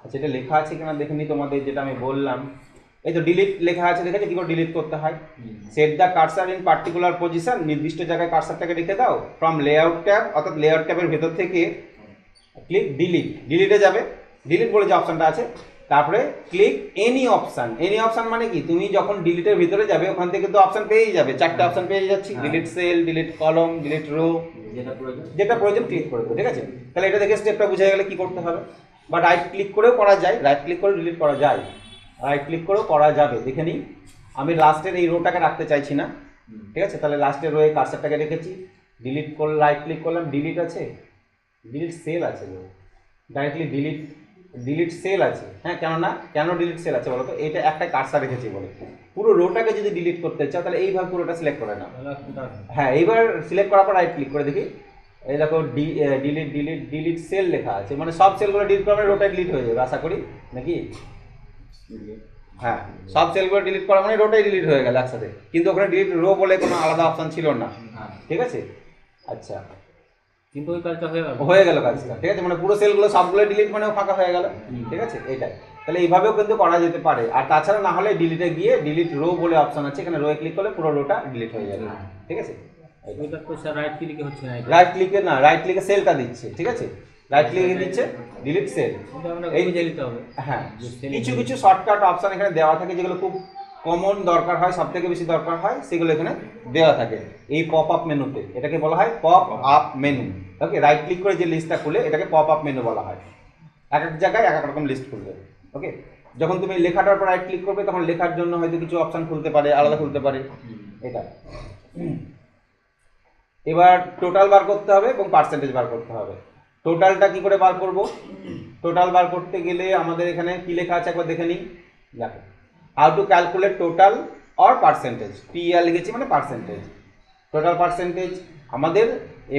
আচ্ছা, এটা লেখা আছে কিনা দেখে নি তোমাদের, যেটা আমি বললাম, এই তো ডিলিট লেখা আছে, দেখেছো কি করে ডিলিট করতে হয়? Set the cursor in particular position, নির্দিষ্ট জায়গায় কার্সারটাকে রেখে দাও, ফ্রম লেআউট ট্যাব, অর্থাৎ লেআউট ট্যাবের ভেতর থেকে ক্লিক ডিলিট, ডিলিটে যাবে, ডিলিট বলে যে অপশনটা আছে, তারপরে click any option. Any option মানে কি, তুমি যখন ডিলিটের ভিতরে যাবে ওখান থেকে তো অপশন পেয়েই যাবে, 4টে অপশন পেয়ে যাচ্ছি, ডিলিট সেল, ডিলিট কলম, ডিলিট রো, যেটা প্রয়োজন ক্লিক করে দেবো, ঠিক আছে? তাহলে এটা দেখে স্টেপটা বুঝে গেলে কি করতে হবে। বা রাইট ক্লিক করেও করা যায়, রাইট ক্লিক করে ডিলিট করা যায়, রাইট ক্লিক করেও করা যাবে। দেখে নিই, আমি লাস্টের এই রোটাকে রাখতে চাইছি না, ঠিক আছে? তাহলে লাস্টের রোয়ে কার্সারটাকে রেখেছি, ডিলিট করলে রাইট ক্লিক করলাম, ডিলিট আছে, ডিলিট সেল আছে, ডাইরেক্টলি ডিলিট সেল আছে। হ্যাঁ, কেন ডিলিট সেল আছে বলো তো? এটা একটা কার্সার রেখেছি বলে। পুরো রোটাকে যদি ডিলিট করতে চাও তাহলে এইভাবে পুরোটা সিলেক্ট করে নাও। হ্যাঁ, এইবার সিলেক্ট করার পর রাইট ক্লিক করে দেখি, এই দেখো ডিলিট সেল লেখা আছে, মানে সব সেলগুলো ডিলিট করা মানে রোটা ডিলিট হয়ে যাবে, আশা করি, নাকি? হ্যাঁ, সব সেলগুলো ডিলিট করা মানে রোটাই ডিলিট হয়ে গেল একসাথে, কিন্তু ওখানে ডিলিট রো বলে কোনো আলাদা অপশন ছিল না, ঠিক আছে? আচ্ছা, কিন্তু ওই কাজটা হয়ে গেল কাজটা, ঠিক আছে? মানে পুরো সেলগুলো সবগুলো ডিলিট মানে ফাঁকা হয়ে গেল, ঠিক আছে? এইটাই, তাহলে এইভাবেও কিন্তু করা যেতে পারে। আর তাছাড়া না হলে ডিলিটে গিয়ে ডিলিট রো বলে অপশন আছে, এখানে রোয়ে ক্লিক করলে পুরো রোটা ডিলিট হয়ে যাবে, ঠিক আছে? ওইটা তো স্যার রাইট ক্লিকে হচ্ছে না, রাইট ক্লিকে না, রাইট ক্লিকে সেলটা দিচ্ছে, ঠিক আছে? রাইট ক্লিকে দিচ্ছে ডিলিট সেল, এই বুঝে নিতে হবে। হ্যাঁ, কিছু কিছু শর্টকাট অপশন এখানে দেওয়া থাকে যেগুলো খুব কমন দরকার হয়, সব থেকে বেশি দরকার হয়, সেগুলো এখানে দেওয়া থাকে এই পপ আপ মেনুতে। এটাকে বলা হয় পপ আপ মেনু। ওকে, রাইট ক্লিক করে যে লিস্টটা খুলে এটাকে পপ আপ মেনু বলা হয়। এক এক জায়গায় এক এক রকম লিস্ট খুলবে। ওকে, যখন তুমি লেখাটার উপর রাইট ক্লিক করবে তখন লেখার জন্য হয়তো কিছু অপশন খুলতে পারে, আলাদা খুলতে পারে, এটা। এবার টোটাল বার করতে হবে এবং পার্সেন্টেজ বার করতে হবে। টোটালটা কি করে বার করব? টোটাল বার করতে গেলে আমাদের এখানে কি লেখা আছে একবার দেখে নিই। দেখো, how to calculate total or percentage, PL লিখেছি মানে পার্সেন্টেজ। টোটাল পার্সেন্টেজ আমাদের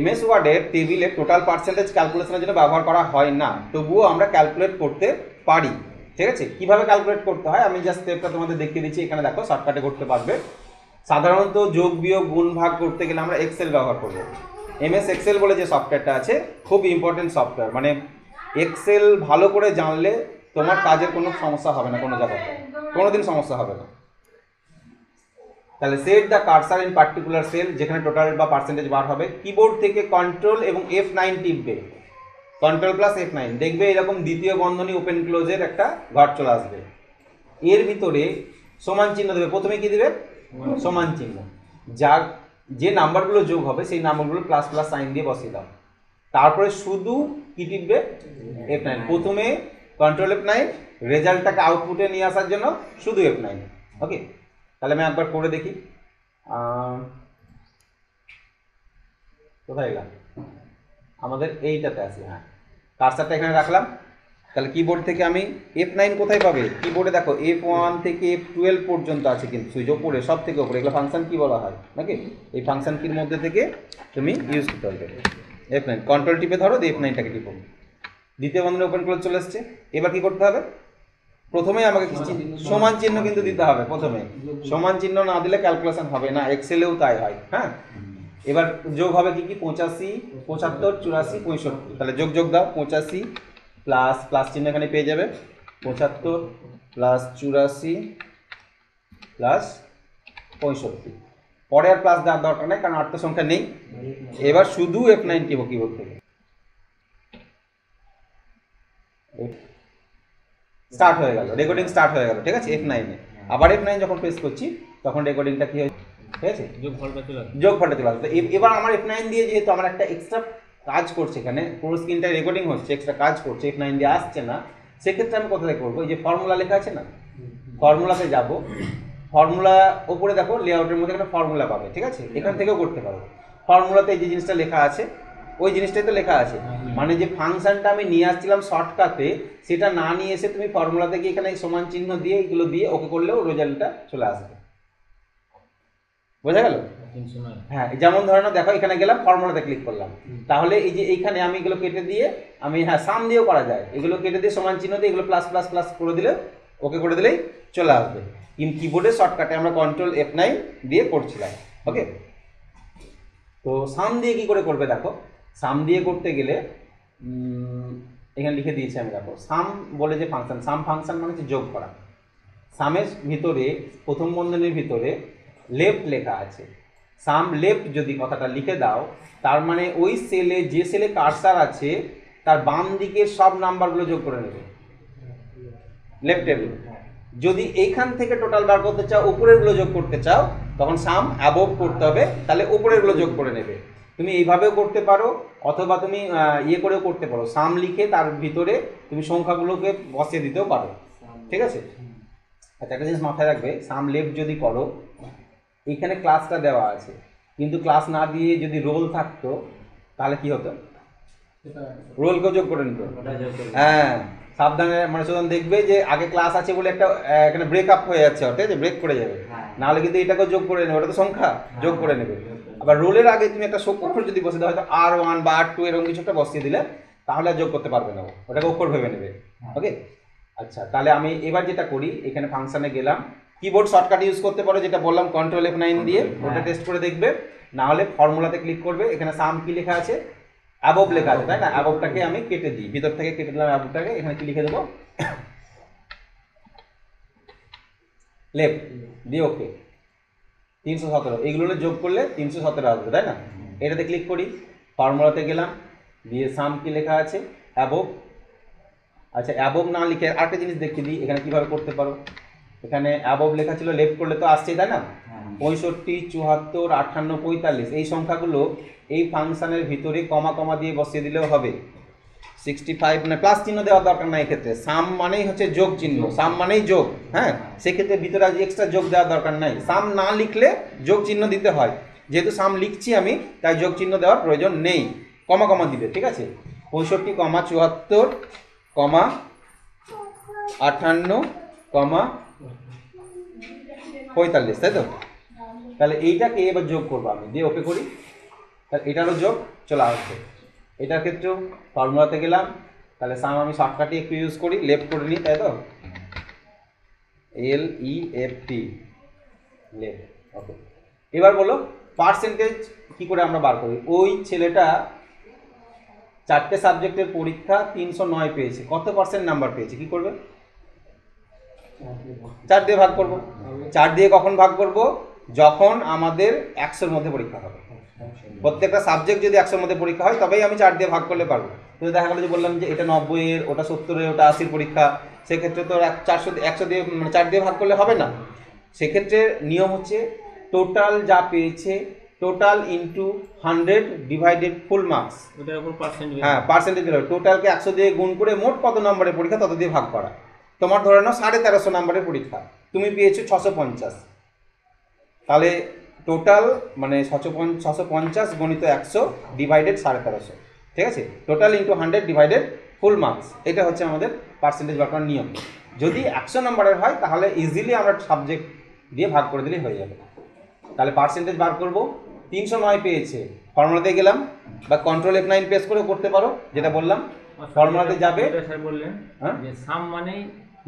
MS ওয়ার্ডের টেবিলে টোটাল পার্সেন্টেজ ক্যালকুলেশনের জন্য ব্যবহার করা হয় না, তবুও আমরা ক্যালকুলেট করতে পারি, ঠিক আছে? কিভাবে ক্যালকুলেট করতে হয় আমি জাস্ট স্টেপটা তোমাদের দেখিয়ে দিচ্ছি, এখানে দেখো শর্টকাটে করতে পারবে। সাধারণত যোগ বিয়োগ গুণ ভাগ করতে গেলে আমরা এক্সেল ব্যবহার করব। এমএস এক্সেল বলে যে সফটওয়্যারটা আছে খুব ইম্পর্টেন্ট সফটওয়্যার, মানে এক্সেল ভালো করে জানলে তোমার কাজের কোনো সমস্যা হবে না, কোনো জায়গাতে কোনোদিন সমস্যা হবে না। তাহলে set the cursor in particular cell, যেখানে টোটাল বা পার্সেন্টেজ বার হবে, কিবোর্ড থেকে কন্ট্রোল এবং F9 টিপবে, কন্ট্রোল প্লাস F9, দেখবে এরকম দ্বিতীয় বন্ধনী ওপেন ক্লোজের একটা ঘর চলে আসবে। এর ভিতরে সমান চিহ্ন দেবে, প্রথমে কি দেবে সমান চিহ্ন, যা যে নাম্বারগুলো যোগ হবে সেই নাম্বারগুলো প্লাস প্লাস সাইন দিয়ে বসিয়ে দাও। তারপরে শুধু কি টিপবে F9, প্রথমে কন্ট্রোল F9, রেজাল্টটাকে আউটপুটে নিয়ে আসার জন্য শুধু F9। ওকে, তাহলে আমি একবার করে দেখি। কোথায় গেলাম, আমাদের এইটাতে আছে। হ্যাঁ, কার্সারটা এখানে রাখলাম। তাহলে কিবোর্ড থেকে আমি F9 কোথায় পাবে, কিবোর্ডে দেখো F1 থেকে F12 পর্যন্ত আছে, কিন্তু সুইচ ওপরে সব থেকে ওপরে, এগুলো ফাংশন কি বলা হয় নাকি, এই ফাংশন কির মধ্যে থেকে তুমি ইউজ করতে পারবে। F9 কন্ট্রোল টিপে ধরো, F9টাকে টিপো, দ্বিতীয় বন্ধনী ওপেন ক্লোজ চলে এসছে। এবার কি করতে হবে, প্রথমে আমাকে সমান চিহ্ন কিন্তু দিতে হবে, প্রথমে সমান চিহ্ন না দিলে ক্যালকুলেশন হবে না, এক্সেলেও তাই হয়। হ্যাঁ, এবার যোগ হবে কি কি, 85, 75, 84, 65, তাহলে যোগ যোগ দাও, 85 প্লাস প্লাস চিহ্ন এখানে পেয়ে যাবে, 75 প্লাস 84 প্লাস 65, পরে আর প্লাস দেওয়ার দরকার নেই কারণ 8 তো সংখ্যা নেই। এবার শুধু F9 টিপো কিবোর্ড থেকে, স্টার্ট হয়ে গেল, রেকর্ডিং স্টার্ট হয়ে গেল। ঠিক আছে, F9 এ আবার F9 যখন প্রেস করছি তখন রেকর্ডিংটা কি হয়, ঠিক আছে, যোগ ফলটা চলে আসবে। এবার আমার F9 দিয়ে যেহেতু আমার একটা এক্সট্রা কাজ করছে, এখানে পুরো স্ক্রিনটা রেকর্ডিং হচ্ছে, এক্সট্রা কাজ করছে, F9 দিয়ে আসছে না, সেক্ষেত্রে আমি কোথায় করবো, এই যে ফর্মুলা লেখা আছে না, ফর্মুলাতে যাব, ফর্মুলা ওপরে দেখো লেআউটের মধ্যে একটা ফর্মুলা পাবে। ঠিক আছে, এখান থেকেও করতে পারো। ফর্মুলাতে যে জিনিসটা লেখা আছে ওই জিনিসটাই তো লেখা আছে, মানে যে ফাংশনটা আমি নিয়ে আসছিলাম শর্টকাটে সেটা না নিয়ে এসে তুমি ফর্মুলাতে গিয়ে এখানে সমান চিহ্ন দিয়ে এগুলো দিয়ে ওকে করলেও রেজাল্টটা চলে আসবে। বোঝা গেল? হ্যাঁ, যেমন ধরে নাও, দেখো এখানে গেলাম, ফর্মুলাতে ক্লিক করলাম, তাহলে এই যে এইখানে আমি এগুলো কেটে দিয়ে আমি, হ্যাঁ সাম দিয়েও করা যায়, এগুলো কেটে দিয়ে সমান চিহ্ন দিয়ে এগুলো প্লাস প্লাস প্লাস করে দিলে ওকে করে দিলেই চলে আসবে। কিন্তু কিবোর্ডের শর্টকাটে আমরা কন্ট্রোল F9 দিয়ে করছিলাম। ওকে, তো সাম দিয়ে কি করে করবে দেখো, সাম দিয়ে করতে গেলে এখানে লিখে দিয়েছি আমি, দেখো সাম বলে যে ফাংশন, সাম ফাংশন মানে হচ্ছে যোগ করা। সামের ভিতরে প্রথম বন্ধনীর ভিতরে লেফট লেখা আছে, সাম লেফট যদি কথাটা লিখে দাও তার মানে ওই সেলে, যে সেলে কার্সার আছে তার বাম দিকের সব নাম্বারগুলো যোগ করে নেবে লেফট টেবিল। যদি এইখান থেকে টোটাল বার করতে চাও, উপরেরগুলো যোগ করতে চাও, তখন সাম অ্যাবভ করতে হবে, তাহলে উপরেরগুলো যোগ করে নেবে। তুমি এইভাবেও করতে পারো, অথবা তুমি ইয়ে করেও করতে পারো, সাম লিখে তার ভিতরে তুমি সংখ্যাগুলোকে বসিয়ে দিতেও পারো। ঠিক আছে, আচ্ছা একটা জিনিস মাথায় রাখবে, সাম লেফট যদি করো, এখানে ক্লাসটা দেওয়া আছে, কিন্তু ক্লাস না দিয়ে যদি রোল থাকতো তাহলে কি হতো, রোলকেও যোগ করে নিত। হ্যাঁ, সাবধানে, মানে সুতরাং দেখবে যে আগে ক্লাস আছে বলে একটা এখানে ব্রেক আপ হয়ে যাচ্ছে, অর্থাৎ যে ব্রেক করে যাবে, নাহলে কিন্তু এটাকেও যোগ করে নেবে, ওটা তো সংখ্যা যোগ করে নেবে। আবার রোলের আগে তুমি একটা অক্ষর যদি বসে দাও, হয়তো R1 বা R2 এরকম কিছু একটা বসিয়ে দিলে তাহলে আর যোগ করতে পারবে না, ওটাকে অক্ষর ভেবে নেবে। ওকে, আচ্ছা তাহলে আমি এবার যেটা করি, এখানে ফাংশনে গেলাম, কিবোর্ড শর্টকাট ইউজ করতে পারো, যেটা বললাম কন্ট্রোল F9 দিয়ে, ওটা টেস্ট করে দেখবে, না হলে ফর্মুলাতে ক্লিক করবে, এখানে সাম কি লেখা আছে, অ্যাবভ লেখা আছে, তাই না, অ্যাবভটাকে আমি কেটে দিই, ভিতর থেকে কেটে দিলাম অ্যাবভটাকে, এখানে কি লিখে দেবো লেফট দিয়ে, ওকে 317, এইগুলো যোগ করলে 317 আসবে, তাই না। এটাতে ক্লিক করি, ফর্মুলাতে গেলাম, দিয়ে সাম কি লেখা আছে, অ্যাবভ। আচ্ছা, অ্যাবভ না লিখে আরেকটা জিনিস দেখিয়ে দিই এখানে কিভাবে করতে পারো। এখানে অ্যাবভ লেখা ছিল, লেফট করলে তো আসছেই, তাই না, 65, 74, 58, 45 এই সংখ্যাগুলো এই ফাংশনের ভিতরে কমা কমা দিয়ে বসিয়ে দিলেও হবে। 65 না, প্লাস চিহ্ন দেওয়ার দরকার নাই, এক্ষেত্রে সাম মানেই হচ্ছে যোগ চিহ্ন, সাম মানেই যোগ। হ্যাঁ, সেক্ষেত্রে ভিতরে আজ এক্সট্রা যোগ দেওয়ার দরকার নাই, সাম না লিখলে যোগ চিহ্ন দিতে হয়, যেহেতু সাম লিখছি আমি তাই যোগ চিহ্ন দেওয়ার প্রয়োজন নেই, কমা কমা দিবে। ঠিক আছে, 65, 74, 58, 45, তাই তো। তাহলে এইটাকে এবার যোগ করবো আমি, দিয়ে ওকে করি, তাহলে এটারও যোগ চলে আসবে। এটার ক্ষেত্রেও ফর্মুলাতে গেলাম, তাহলে সাম আমি শর্টকাটে একটু ইউজ করি, লেফট করে নিই, তাই তো, LEFT লেফট। ওকে, এবার বলো পার্সেন্টেজ কি করে আমরা বার করি? ওই ছেলেটা 4টে সাবজেক্টের পরীক্ষা 309 পেয়েছে, কত পার্সেন্ট নাম্বার পেয়েছে, কি করবে? 4 দিয়ে ভাগ করব। 4 দিয়ে কখন ভাগ করব? যখন আমাদের 100-র মধ্যে পরীক্ষা হবে। প্রত্যেকটা সাবজেক্ট যদি 100-র মধ্যে পরীক্ষা হয় তবেই আমি 4 দিয়ে ভাগ করলে পারবো। কিন্তু দেখা গেলো যে বললাম যে এটা 90-এর, ওটা 70-এর, ওটা 80-র পরীক্ষা, সেক্ষেত্রে তো 100 দিয়ে মানে 4 দিয়ে ভাগ করলে হবে না। সেক্ষেত্রে নিয়ম হচ্ছে টোটাল যা পেয়েছে, total into 100 divided full marks. ওটার উপর পার্সেন্ট, হ্যাঁ পার্সেন্টেজ দিলে টোটালকে 100 দিয়ে গুণ করে মোট কত নম্বরের পরীক্ষা তত দিয়ে ভাগ করা। তোমার ধরে নাও 1350 নম্বরের পরীক্ষা, তুমি পেয়েছো 650, তাহলে টোটাল মানে 650 গণিত 100 ডিভাইডেড 1350, ঠিক আছে? Total into 100 divided full marks, এটা হচ্ছে আমাদের পার্সেন্টেজ বার করার নিয়ম। যদি 100 নম্বরের হয় তাহলে ইজিলি আমরা সাবজেক্ট দিয়ে ভাগ করে দিলেই হয়ে যাবে। তাহলে পার্সেন্টেজ বার করব। 309 পেয়েছে, ফর্মুলাতে গেলাম বা কন্ট্রোল F9 প্রেস করে করতে পারো, যেটা বললাম। ফর্মুলাতে যাবে, স্যার বললেন হ্যাঁ যে সাম মানেই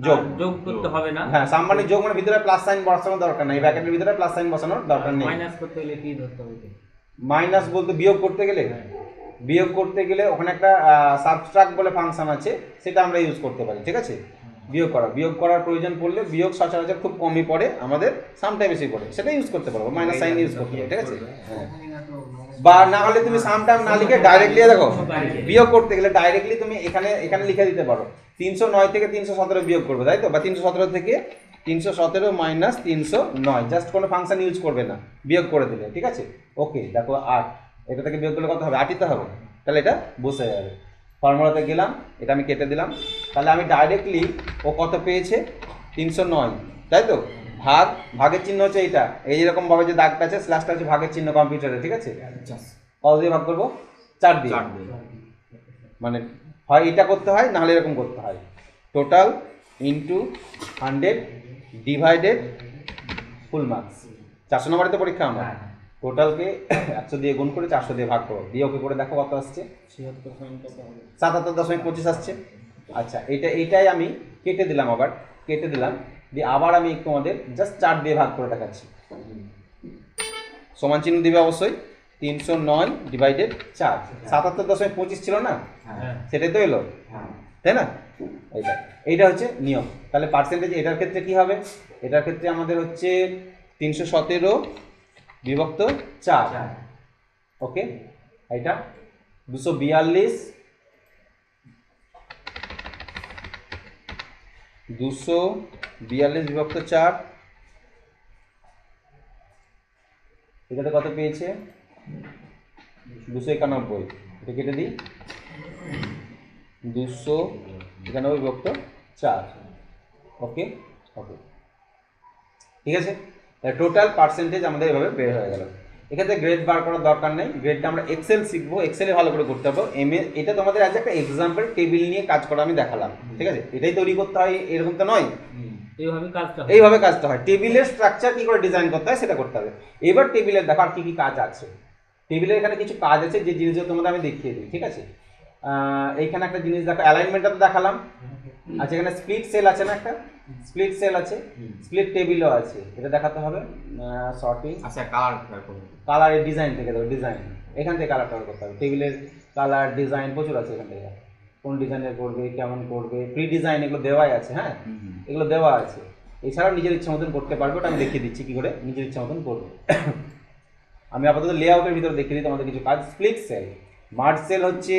যোগ, যোগ করতে হবে না। হ্যাঁ সাম মানে যোগ, মানে ভিতরে প্লাস সাইন বসানোর দরকার নেই, ব্র্যাকেটের ভিতরে প্লাস সাইন বসানোর দরকার নেই। মাইনাস করতে হলে কি ধরতে হবে? মাইনাস বলতে বিয়োগ করতে গেলে, বিয়োগ করতে গেলে ওখানে একটা সাবট্রাক্ট বলে ফাংশন আছে, সেটা আমরা ইউজ করতে পারি, ঠিক আছে? বিয়োগ করার প্রয়োজন পড়লে, বিয়োগ সচরাচর খুব কমই পড়ে আমাদের, সামটা বেশি পড়ে, সেটা ইউজ করতে পারবো, মাইনাস সাইন ইউজ করতে পারবো, ঠিক আছে? বা না হলে তুমি সামটা না লিখে ডাইরেক্টলি দেখো, বিয়োগ করতে গেলে ডাইরেক্টলি তুমি এখানে লিখে দিতে পারো 309 থেকে 317 বিয়োগ করবে, তাই তো? বা 317 থেকে 317 মাইনাস 309, জাস্ট কোনো ফাংশন ইউজ করবে না, বিয়োগ করে দিলে, ঠিক আছে? ওকে, দেখো 8, এটা থেকে বিয়োগ করলে কত হবে? 8ই তো হবে, তাহলে এটা বসে যাবে। ফর্মুলাতে গেলাম, এটা আমি কেটে দিলাম, তাহলে আমি ডাইরেক্টলি ও কত পেয়েছে? 309, তাই তো? ভাগের চিহ্ন হচ্ছে এইটা, এই যেরকম ভাবে যে দাগটা আছে স্ল্যাশটা হচ্ছে ভাগের চিহ্ন কম্পিউটারে, ঠিক আছে? কত দিয়ে ভাগ করবো? 4 দিয়ে। মানে হয় এটা করতে হয়, নাহলে এরকম করতে হয়, total into 100 divided full marks. 400 নম্বরে তো পরীক্ষা আমরা, টোটালকে 100 দিয়ে গুণ করে 400 দিয়ে ভাগ করো, দিয়ে ওকে করে দেখো কত আসছে? 77.25 আসছে। আচ্ছা, এইটাই আমি কেটে দিলাম, আবার কেটে দিলাম, দিয়ে আবার আমি তোমাদের জাস্ট 4 দিয়ে ভাগ করে দেখাচ্ছি। সমান চিহ্ন দিবে অবশ্যই, 309 ডিভাইডেড 4, 77.25 ছিল না, সেটাই তো এলো, তাই না? এইটা হচ্ছে নিয়ম। তাহলে পার্সেন্টেজ এটার ক্ষেত্রে কি হবে? এটার ক্ষেত্রে আমাদের হচ্ছে 317 বিভক্ত 4, ওকে? এটা 242 বিভক্ত 4, এটাতে কত পেয়েছে? 291, এটা কেটে দিই, 291 বিভক্ত 4, ওকে ওকে, ঠিক আছে? টোটাল পার্সেন্টেজ আমাদের এভাবে বের হয়ে গেল। এক্ষেত্রে গ্রেড বার করার দরকার নেই, গ্রেডটা আমরা এক্সেল শিখবো, এক্সেলে ভালো করে করতে হবে। এটা তোমাদের আজ একটা এক্সাম্পল টেবিল নিয়ে কাজ করা আমি দেখালাম, ঠিক আছে? এটাই তৈরি করতে হয় এরকম তো নয়, এইভাবে কাজটা হয়। টেবিলের স্ট্রাকচার কি করে ডিজাইন করতে হয় সেটা করতে হবে। এবার টেবিলের দেখার কি কি কাজ আছে, টেবিলের এখানে কিছু কাজ আছে যে জিনিসগুলো তোমাদের আমি দেখিয়ে দিই, ঠিক আছে? এইখানে একটা জিনিস দেখো, অ্যালাইনমেন্টটা তো দেখালাম। আচ্ছা, এখানে স্প্লিট সেল আছে না, একটা স্প্লিট সেল আছে, স্প্লিট টেবিলও আছে, এটা দেখাতে হবে। সর্টিং, আচ্ছা, কালারের ডিজাইন থেকে দেবো, ডিজাইন এখান থেকে কালার করতে হবে। টেবিলের কালার ডিজাইন প্রচুর আছে এখান থেকে, কোন ডিজাইনের করবে, কেমন করবে, প্রি ডিজাইন, এগুলো দেওয়াই আছে, হ্যাঁ এগুলো দেওয়া আছে। এছাড়াও নিজের ইচ্ছা মতন করতে পারবে, ওটা আমি দেখিয়ে দিচ্ছি কী করে নিজের ইচ্ছা মতন করবে। আমি আপাতত লেআউটের ভিতরে দেখিয়ে দিই তোমাদের কিছু কাজ। স্প্লিট সেল, মার্জ সেল হচ্ছে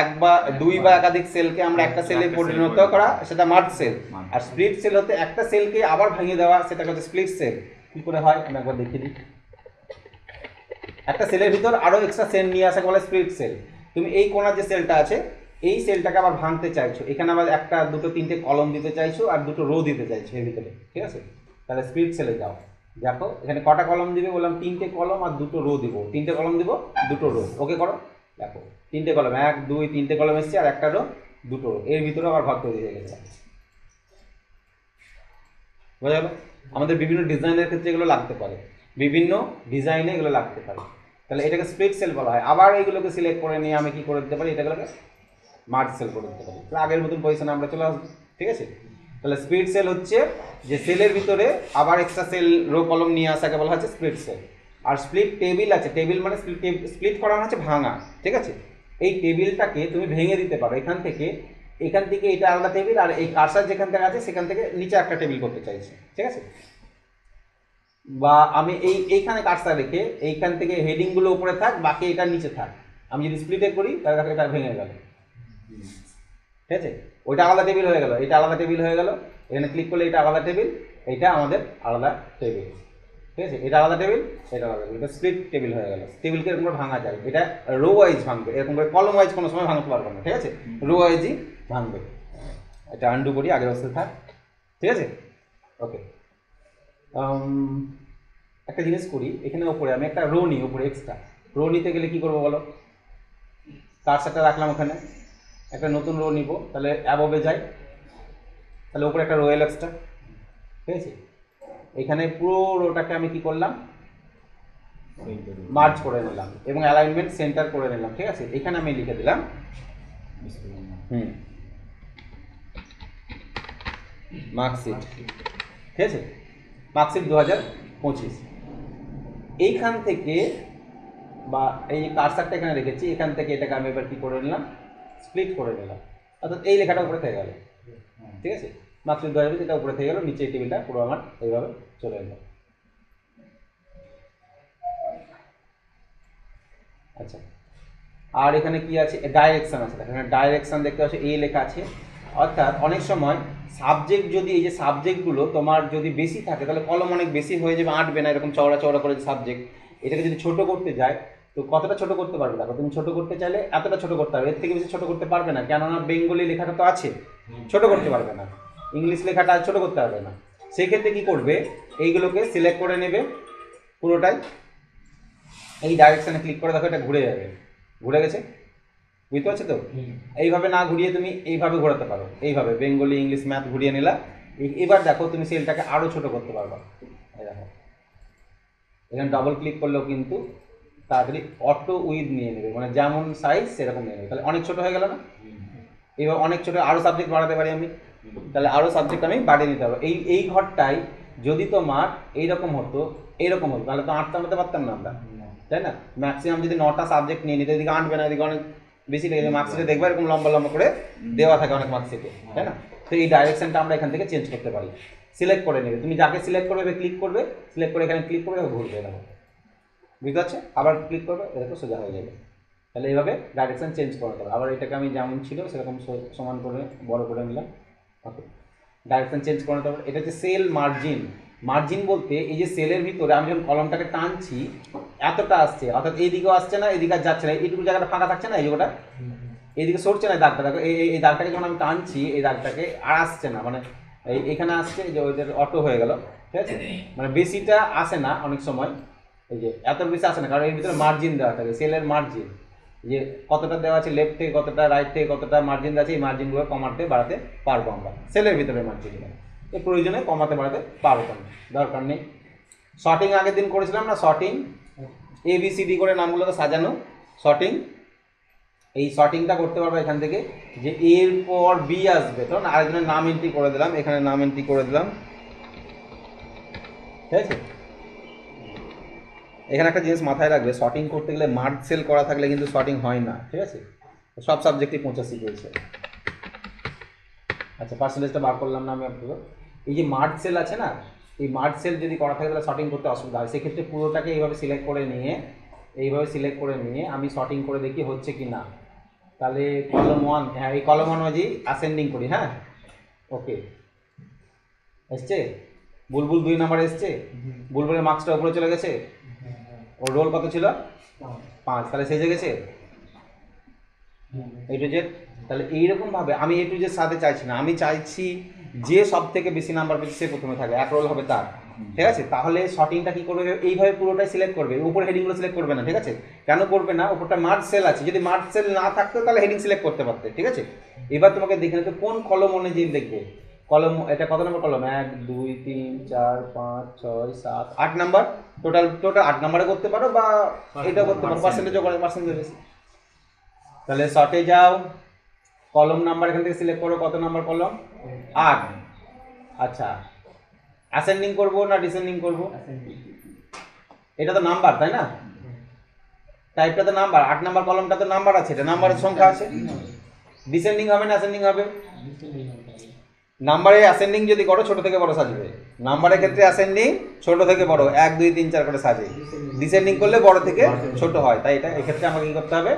এক বা দুই বা একাধিক সেলকে আমরা একটা সেলে পরিণত করা, সেটা মার্জ সেল। আর স্প্লিট সেল হতে একটা সেলকে আবার ভেঙে দেওয়া, সেটা হচ্ছে স্প্লিট সেল। কী করে হয় আমি একবার দেখিয়ে দিই। একটা সেলের ভিতর আরও এক্সট্রা সেল নিয়ে আসাকে বলে স্প্লিট সেল। তুমি এই কোণার যে সেলটা আছে, এই সেলটাকে আবার ভাঙতে চাইছো, এখানে আবার একটা দুটো তিনটে কলম দিতে চাইছো আর দুটো রো দিতে চাইছো এর ভিতরে, ঠিক আছে? তাহলে স্প্লিট সেলে যাও, দেখো এখানে কটা কলম দিবে, বললাম 3টে কলম আর দুটো রো দিব, 3টে কলম দিব, দুটো রো, ওকে করো। দেখো 3টে কলম, 1 2 3টে কলম এসছে, আর একটা রো, দুটো রো, এর ভিতরে আবার ঘর তৈরি হয়ে গেছে। বোঝা গেল? আমাদের বিভিন্ন ডিজাইনের ক্ষেত্রে এগুলো লাগতে পারে, বিভিন্ন ডিজাইনে এগুলো লাগতে পারে, তাহলে এটাকে স্প্লিট সেল বলা হয়। আবার এইগুলোকে সিলেক্ট করে নিয়ে আমি কি করে দিতে পারি, এটাগুলোকে মার্জ সেল করে দিতে পারি, তাহলে আগের মতন পজিশনে আমরা চলে আসবো, ঠিক আছে? তাহলে স্প্লিট সেল হচ্ছে যে সেলের ভিতরে আবার এক্সট্রা সেল রো কলম নিয়ে আসাকে বলা হচ্ছে স্প্লিট সেল। আর স্প্লিট টেবিল আছে, টেবিল মানে স্প্লিট করা মানে হচ্ছে ভাঙা, ঠিক আছে। এই টেবিলটাকে তুমি ভেঙে দিতে পারো, এখান থেকে এটা আলাদা টেবিল, আর এই কার্সার যেখান থেকে আছে সেখান থেকে নিচে একটা টেবিল করতে চাইছি, ঠিক আছে। বা আমি এইখানে কার্সার রেখে এইখান থেকে হেডিংগুলো উপরে থাক, বাকি এটা নিচে থাক, আমি যদি স্প্লিটে করি তাহলে দেখো এটা ভেঙে গেল, ঠিক আছে। ওইটা আলাদা টেবিল হয়ে গেল, এটা আলাদা টেবিল হয়ে গেল, এখানে ক্লিক করলে এটা আলাদা টেবিল, এটা আমাদের আলাদা টেবিল, ঠিক আছে। এটা আলাদা টেবিল, এটা আলাদা টেবিল, এটা স্প্লিট টেবিল হয়ে গেল। টেবিলকে এরকম করে ভাঙা যায়, এটা রো ওয়াইজ ভাঙবে, এরকম করে কলম ওয়াইজ কোনো সময় ভাঙতে পারবে না, ঠিক আছে, রো ওয়াইজই ভাঙবে। এটা আন্ডু করি, আগের অবস্থায় থাক, ঠিক আছে, ওকে। একটা জিনিস করি, এখানে ওপরে আমি একটা রো নিই, ওপরে এক্সট্রা রো নিতে গেলে কী করবো বলো, কার্সারটা রাখলাম ওখানে, একটা নতুন রো নিব, তাহলে অ্যাবভে যাই, তাহলে উপরে একটা রো এল এক্সট্রা, ঠিক আছে। এখানে পুরো রোটাকে আমি কি করলাম, মার্জ করে নিলাম এবং অ্যালাইনমেন্ট সেন্টার করে নিলাম, ঠিক আছে। এখানে আমি লিখে দিলাম মার্কশিট, ঠিক আছে, মার্কশিট 2025। এইখান থেকে বা এই যে কার্সারটা এখানে রেখেছি, এখান থেকে এটাকে আমি এবার কী করে নিলাম, স্প্লিট করে নিলাম, অর্থাৎ এই লেখাটা উপরে থেকে গেল, ঠিক আছে। মার্কশিট 2025 এটা উপরে থেকে গেল, নিচে এই টেবিলটা পুরো আমার এইভাবে চলে এলো। আচ্ছা, আর এখানে কি আছে, ডাইরেকশন আছে, এখানে ডাইরেকশন দেখতে পাচ্ছি এই লেখা আছে। অর্থাৎ অনেক সময় সাবজেক্ট যদি এই যে সাবজেক্টগুলো তোমার যদি বেশি থাকে তাহলে কলম অনেক বেশি হয়ে যাবে, আঁটবে না, এরকম চওড়া চওড়া করে সাবজেক্ট, এটাকে যদি ছোট করতে যায় তো কতটা ছোট করতে পারবে, দেখো তুমি ছোট করতে চাইলে এতটা ছোট করতে পারবে, এর থেকে বেশি ছোট করতে পারবে না, কেননা বেঙ্গলি লেখাটা তো আছে, ছোট করতে পারবে না, ইংলিশ লেখাটা ছোট করতে পারবে না। সেই ক্ষেত্রে কী করবে, এইগুলোকে সিলেক্ট করে নেবে পুরোটাই, এই ডাইরেকশানে ক্লিক করে দেখো এটা ঘুরে যাবে, ঘুরে গেছে, বুঝতে পারছো তো। এইভাবে না ঘুরিয়ে তুমি এইভাবে ঘোরাতে পারো, এইভাবে বেঙ্গলি ইংলিশ ম্যাথ ঘুরিয়ে নিলা। এবার দেখো তুমি সেলটাকে আরও ছোট করতে পারবা, এই দেখো এখানে ডবল ক্লিক করলেও কিন্তু তাড়াতাড়ি অটো উইথ নিয়ে নেবে, মানে যেমন সাইজ সেরকম নিয়ে নেবে, তাহলে অনেক ছোট হয়ে গেল না। এবার অনেক ছোট, আরও সাবজেক্ট বাড়াতে পারি আমি, তাহলে আরও সাবজেক্ট আমি বাড়িয়ে নিতে পারবো। এই ঘরটাই যদি তোমার এইরকম হতো, এইরকম হতো, তাহলে তো আঁটতে আনতে পারতাম না আমরা, তাই না। ম্যাক্সিমাম যদি 9টা সাবজেক্ট নিয়ে নিতে, এদিকে আঁটবে না, এদিকে অনেক বেশি লেগে যাবে। মার্কশিটে দেখবে এরকম লম্বা লম্বা করে দেওয়া থাকে অনেক মার্কশিটে, তাই না। তো এই ডাইরেকশনটা আমরা এখান থেকে চেঞ্জ করতে পারি, সিলেক্ট করে নেবে, তুমি যাকে সিলেক্ট করবে ক্লিক করবে, সিলেক্ট করে এখানে ক্লিক করবে ঘুরবে, এরকম বুঝতে পারছো, আবার ক্লিক করবে, এরকম সোজা হয়ে যাবে। তাহলে এইভাবে ডাইরেকশন চেঞ্জ করতে হবে। আবার এটাকে আমি যেমন ছিল সেরকম সমান করে বড় করে নিলাম, ওকে। ডাইরেকশন চেঞ্জ করতে হবে। এটা হচ্ছে সেল মার্জিন। মার্জিন বলতে এই যে সেলের ভিতরে আমি যখন কলমটাকে টানছি এতটা আসছে, অর্থাৎ এইদিকেও আসছে না, এদিকে আর যাচ্ছে না, এইটুকু জায়গাটা ফাঁকা থাকছে না, এই জায়গাটা এইদিকে সরছে না, দাগটা দেখো, এই দাগটাকে যখন আমি টানছি এই দাগটাকে আর আসছে না, মানে এইখানে আসছে, যে ওইটার অটো হয়ে গেল, ঠিক আছে, মানে বেশিটা আসে না অনেক সময়, এই যে এত বেশি আসে না, কারণ এর ভিতরে মার্জিন দেওয়া থাকে, সেলের মার্জিন, যে কতটা দেওয়া আছে লেফট থেকে কতটা, রাইট থেকে কতটা মার্জিন আছে, এই মার্জিনগুলো কমাতে বাড়াতে পারবো আমরা, সেলের ভিতরে মার্জিনগুলো এই প্রয়োজনে কমাতে বাড়াতে পারবো না, দরকার নেই। শর্টিং আগের দিন করেছিলাম না, শর্টিং ABCD করে নামগুলোকে সাজানো, শর্টিং, এই শর্টিংটা করতে পারবো এখান থেকে, যে এর পর বি আসবে, তখন আরেকজনের নাম এন্ট্রি করে দিলাম, এখানে নাম এন্ট্রি করে দিলাম, ঠিক আছে। এখানে একটা জিনিস মাথায় রাখবে, শর্টিং করতে গেলে মার্জ সেল করা থাকলে কিন্তু শর্টিং হয় না, ঠিক আছে। সব সাবজেক্টই 85 পেয়েছে। আচ্ছা, পার্সেন্টেজটা বার করলাম না আমি আপনাদের, এই যে মার্জ সেল আছে না, এই মার্জ সেল যদি করা থাকে তাহলে শর্টিং করতে অসুবিধা হয়, সেক্ষেত্রে পুরোটাকে এইভাবে সিলেক্ট করে নিয়ে আমি শর্টিং করে দেখি হচ্ছে কি না। তাহলে কলম 1, হ্যাঁ এই কলম 1 অনুযায়ী অ্যাসেন্ডিং করি, হ্যাঁ ওকে, এসছে বুলবুল 2 নম্বরে এসছে, বুলবুলের মার্কসটা উপরে চলে গেছে, ওর রোল কত ছিল 5, তাহলে সেজে গেছে A to Z। তাহলে এইরকমভাবে আমি A to Z সাথে চাইছি না, আমি চাইছি যে সব থেকে বেশি নাম্বার পেয়েছে সে প্রথমে থাকবে, 1 রোল হবে তার, ঠিক আছে। তাহলে শর্টিংটা কী করবে, এইভাবে পুরোটাই সিলেক্ট করবে, উপর হেডিংগুলো সিলেক্ট করবে না, ঠিক আছে। কেন করবে না, উপরটা মার্জ সেল আছে, যদি মার্জ সেল না থাকতো তাহলে হেডিং সিলেক্ট করতে পারতে, ঠিক আছে। এবার তোমাকে দেখে নিতে কোন কলম অনুযায়ী দেখবে, কলম এটা কত নম্বর কলম, 1 2 3 4 5 6 7 8 নাম্বার, টোটাল 8 নাম্বারে করতে পারো, বা এটা করতে পারো, পার্সেন্টেজও করে, পার্সেন্টেজ বেশি। তাহলে শর্টে যাও, কলম নাম্বার এখান থেকে সিলেক্ট করো, কত নাম্বার কলম 8। আচ্ছা, অ্যাসেন্ডিং করব না ডিসেন্ডিং করব, এটা তো নাম্বার, তাই না? টাইপটা তো নাম্বার, 8 নাম্বার কলমটা তো নাম্বার আছে, এটা নাম্বারের সংখ্যা আছে। ডিসেন্ডিং হবে না অ্যাসেন্ডিং হবে? নাম্বারে অ্যাসেন্ডিং যদি করো ছোট থেকে বড় সাজবে, নাম্বারের ক্ষেত্রে অ্যাসেন্ডিং ছোট থেকে বড় 1 2 3 4 করে সাজে, ডিসেন্ডিং করলে বড় থেকে ছোট হয়। তাই এটা এক্ষেত্রে আমাকে কি করতে হবে?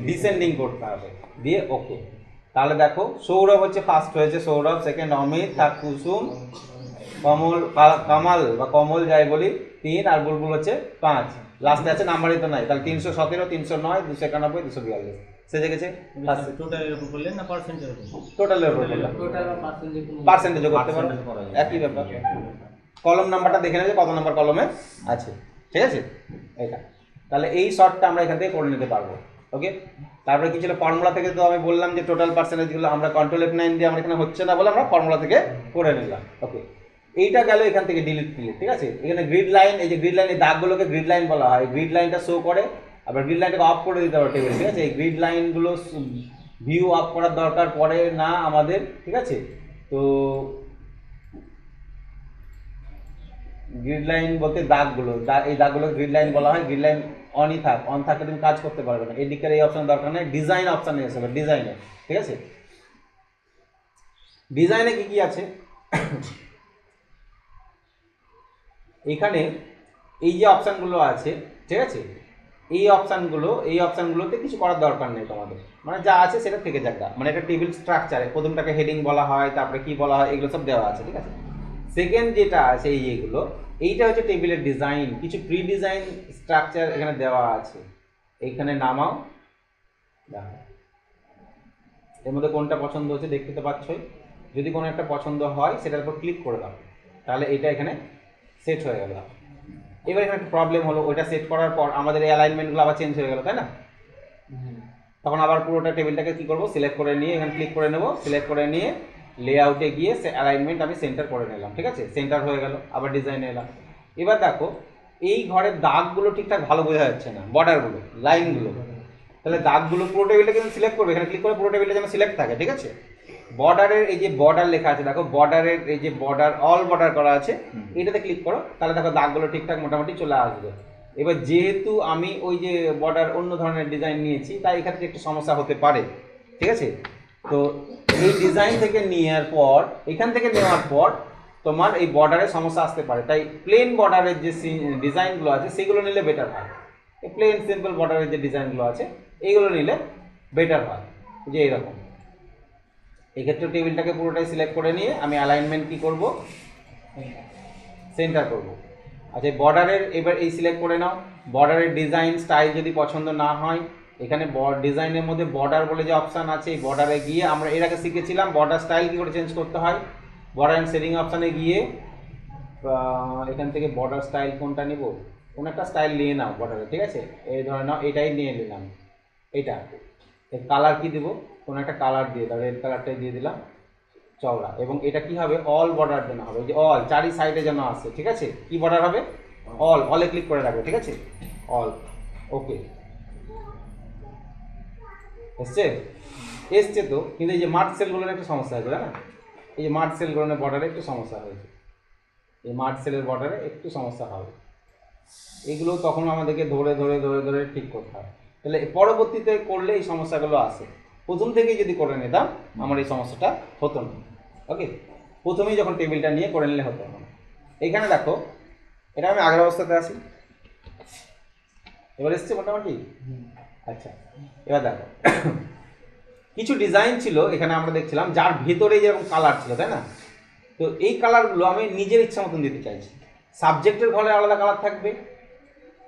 ডিসেন্ডিং করতে হবে, দিয়ে ওকে। তাহলে দেখো সৌরভ হচ্ছে ফার্স্ট হয়েছে, সৌরভ, সেকেন্ড অমিত, থার্ড কুসুম, কামাল বা কমল যাই বলি 3, আর বুলবুল হচ্ছে 5, লাস্টে আছে নাম্বারই তো নাই, তাহলে 317, 309, 291, 242 সেজে গেছে। টোটালের উপর করলেন না পার্সেন্টের উপর? টোটালের উপর করলাম, টোটাল বা পার্সেন্টেজ পার্সেন্টেজও করতে পারো, Percentage করা যাবে। একই ব্যাপার। কলম নাম্বারটা দেখে নেবে কত নাম্বার কলমে আছে, ঠিক আছে? এটা তাহলে এই শর্টটা আমরা এখান থেকে করে নিতে পারবো। ওকে, তারপরে কি ছিল ফর্মুলা থেকে, তো আমি বললাম যে টোটাল পার্সেন্টেজগুলো আমরা কন্ট্রোল F9 দিয়ে আমরা এখানে হচ্ছে না বলে আমরা ফর্মুলা থেকে করে নিলাম। ওকে, এইটা গেল এখান থেকে ডিলিট, ঠিক আছে? এখানে গ্রিড লাইন, এই যে গ্রিড লাইন, এই দাগগুলোকে গ্রিড লাইন বলা হয়। গ্রিড লাইনটা শো করে, আবার গ্রিড লাইনটাকে অফ করে দিতে হবে টেবিল, ঠিক আছে? এই গ্রিড লাইনগুলো ভিউ অফ করার দরকার পড়ে না আমাদের, ঠিক আছে? তো গ্রিড লাইন বলতে দাগগুলো, এই দাগগুলো গ্রিড লাইন বলা হয়। গ্রিড লাইন অনই থাক, অন থাকলে তুমি কাজ করতে পারবে না। এদিকের এই অপশন দরকার নেই, ডিজাইন অপশানে এসে ডিজাইনে, ঠিক আছে? ডিজাইনে কি কি আছে এখানে, এই যে অপশানগুলো আছে, ঠিক আছে? এই অপশানগুলোতে কিছু করার দরকার নেই তোমাদের, মানে যা আছে সেটা থেকে যাক। মানে এটা টেবিল স্ট্রাকচারে প্রথমটাকে হেডিং বলা হয়, তারপরে কি বলা হয়, এগুলো সব দেওয়া আছে, ঠিক আছে? সেকেন্ড যেটা আছে এইগুলো, এইটা হচ্ছে টেবিলের ডিজাইন, কিছু প্রি ডিজাইন স্ট্রাকচার এখানে দেওয়া আছে। এইখানে নামাও, দেখো এর মধ্যে কোনটা পছন্দ হচ্ছে দেখতে তো পাচ্ছই। যদি কোনো একটা পছন্দ হয় সেটার উপর ক্লিক করে দাও, তাহলে এটা এখানে সেট হয়ে গেল। এবার এখানে একটা প্রবলেম হলো, ওইটা সেট করার পর আমাদের এই অ্যালাইনমেন্টগুলো আবার চেঞ্জ হয়ে গেল, তাই না? তখন আবার পুরোটা টেবিলটাকে কি করব, সিলেক্ট করে নিয়ে এখানে ক্লিক করে নেব, সিলেক্ট করে নিয়ে লেআউটে গিয়ে সে অ্যালাইনমেন্ট আমি সেন্টার করে নিলাম, ঠিক আছে? সেন্টার হয়ে গেল, আবার ডিজাইনে এলাম। এবার দেখো এই ঘরের দাগগুলো ঠিকঠাক ভালো বোঝা যাচ্ছে না, বর্ডারগুলো, লাইনগুলো। তাহলে দাগগুলো পুরো টেবিলটা কিন্তু সিলেক্ট করবে, এখানে ক্লিক করে পুরো টেবিলটা যেন সিলেক্ট থাকে, ঠিক আছে? বর্ডারের এই যে বর্ডার লেখা আছে, দেখো বর্ডারের এই যে বর্ডার, অল বর্ডার করা আছে, এটাতে ক্লিক করো, তাহলে দেখো দাগগুলো ঠিকঠাক মোটামুটি চলে আসবে। এবার যেহেতু আমি ওই যে বর্ডার অন্য ধরনের ডিজাইন নিয়েছি, তাই এখান থেকে একটু সমস্যা হতে পারে, ঠিক আছে? তো এই ডিজাইন থেকে নেওয়ার পর, এখান থেকে নেওয়ার পর তোমার এই বর্ডারে সমস্যা আসতে পারে, তাই প্লেন বর্ডারের যে ডিজাইনগুলো আছে সেগুলো নিলে বেটার হয়। এই প্লেন সিম্পল বর্ডারের যে ডিজাইনগুলো আছে এইগুলো নিলে বেটার হয়, যে এরকম। এক্ষেত্রে টেবিলটাকে পুরোটাই সিলেক্ট করে নিয়ে আমি অ্যালাইনমেন্ট কি করব, সেন্টার করব। আচ্ছা, বর্ডারের এবার এই সিলেক্ট করে নাও। বর্ডারের ডিজাইন স্টাইল যদি পছন্দ না হয়, এখানে ডিজাইনের মধ্যে বর্ডার বলে যে অপশান আছে, এই বর্ডারে গিয়ে আমরা এর আগে শিখেছিলাম বর্ডার স্টাইল কী করে চেঞ্জ করতে হয়। বর্ডার অ্যান্ড শেডিং অপশানে গিয়ে এখান থেকে বর্ডার স্টাইল কোনটা নিব, কোনো একটা স্টাইল নিয়ে নাও বর্ডারে, ঠিক আছে? এই ধরে নাও, এটাই নিয়ে নিলাম। এটা কালার কি দেবো, কোনো একটা কালার দিয়ে দাও, রেড কালারটাই দিয়ে দিলাম চওড়া। এবং এটা কি হবে, অল বর্ডার যেন হবে, যে অল চারি সাইডে যেন আসে, ঠিক আছে? কি বর্ডার হবে, অল, অলে ক্লিক করে রাখবে, ঠিক আছে? অল, ওকে এসছে, এসছে তো। কিন্তু এই যে মার্চ সেলগুলোর একটু সমস্যা হয়েছে, তাই না? এই যে মার্চ সেলগুলোর বর্ডারে একটু সমস্যা হয়েছে, এই মার্চ সেলের বর্ডারে একটু সমস্যা হবে। এগুলো তখন আমাদেরকে ধরে ধরে ধরে ধরে ঠিক করতে হয়, তাহলে পরবর্তীতে করলে এই সমস্যাগুলো আসে। প্রথম থেকেই যদি করে নিতাম আমার এই সমস্যাটা হতো না। ওকে, প্রথমেই যখন টেবিলটা নিয়ে করে নিলে হতো না। এইখানে দেখো, এটা আমি আগের অবস্থাতে আসি, এবার এসছে মোটামুটি। আচ্ছা, এবার দেখো কিছু ডিজাইন ছিল এখানে আমরা দেখছিলাম যার ভিতরে যেরকম কালার ছিল, তাই না? তো এই কালারগুলো আমি নিজের ইচ্ছা মতন দিতে চাইছি। সাবজেক্টের ঘরে আলাদা কালার থাকবে,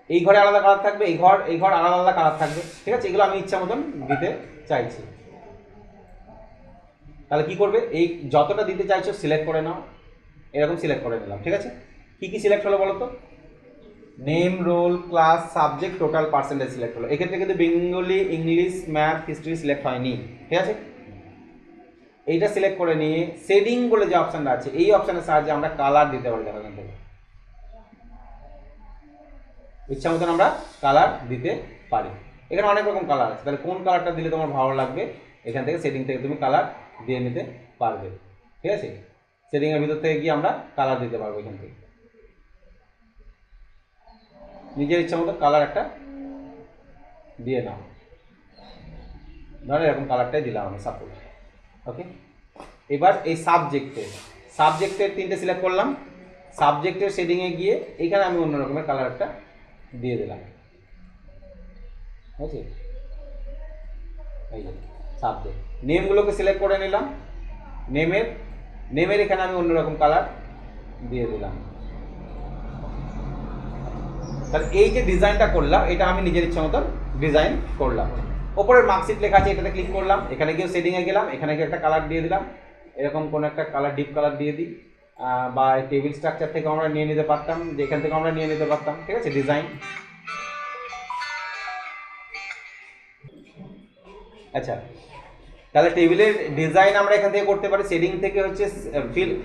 এই ঘরে আলাদা কালার থাকবে, এই ঘর আলাদা আলাদা কালার থাকবে, ঠিক আছে? এগুলো আমি ইচ্ছা মতন দিতে চাইছি। তাহলে কি করবে, এই যতটা দিতে চাইছো সিলেক্ট করে নাও, এরকম সিলেক্ট করে নিলাম, ঠিক আছে? কি কি সিলেক্ট হলো বলো তো? Name, roll, class, subject, total, percentage select হলো। এক্ষেত্রে কিন্তু Bengali, English, math, history select হয়নি, ঠিক আছে? এইটা সিলেক্ট করে নিয়ে শেডিং বলে যে অপশানটা আছে, এই অপশানের সাহায্যে আমরা কালার দিতে পারি। দেখো এখান থেকে ইচ্ছা মতন আমরা কালার দিতে পারি। এখানে অনেক রকম কালার আছে, তাহলে কোন কালারটা দিলে তোমার ভালো লাগবে এখান থেকে সেটিং থেকে তুমি কালার দিয়ে নিতে পারবে, ঠিক আছে? সেটিংয়ের ভিতর থেকে গিয়ে আমরা কালার দিতে পারবো এখান থেকে। নিজের ইচ্ছা মতো কালার একটা দিয়ে নাও, ধরো এরকম কালারটাই দিলাম আমি সাপোজ। ওকে, এবার এই সাবজেক্টের তিনটে সিলেক্ট করলাম, সাবজেক্টের শেডিংয়ে গিয়ে এখানে আমি অন্য রকমের কালার একটা দিয়ে দিলাম। ঠিক আছে, এই যে সাবজেক্ট। নেমগুলোকে সিলেক্ট করে নিলাম, নেমের এখানে আমি অন্যরকম কালার দিয়ে দিলাম। তাহলে এই যে ডিজাইনটা করলাম, এটা আমি নিজের ইচ্ছা মতন ডিজাইন করলাম। ওপরের মার্কশিট লেখা আছে, এটাতে ক্লিক করলাম, এখানে গিয়ে সেটিংয়ে গেলাম, এখানে গিয়ে একটা কালার দিয়ে দিলাম, এরকম কোনো একটা কালার, ডিপ কালার দিয়ে দিই। বা টেবিল স্ট্রাকচার থেকে আমরা নিয়ে নিতে পারতাম, যেখান থেকে আমরা নিয়ে নিতে পারতাম। ঠিক আছে, ডিজাইন। আচ্ছা, তাহলে টেবিলের ডিজাইন আমরা এখান থেকে করতে পারি। শেডিং থেকে হচ্ছে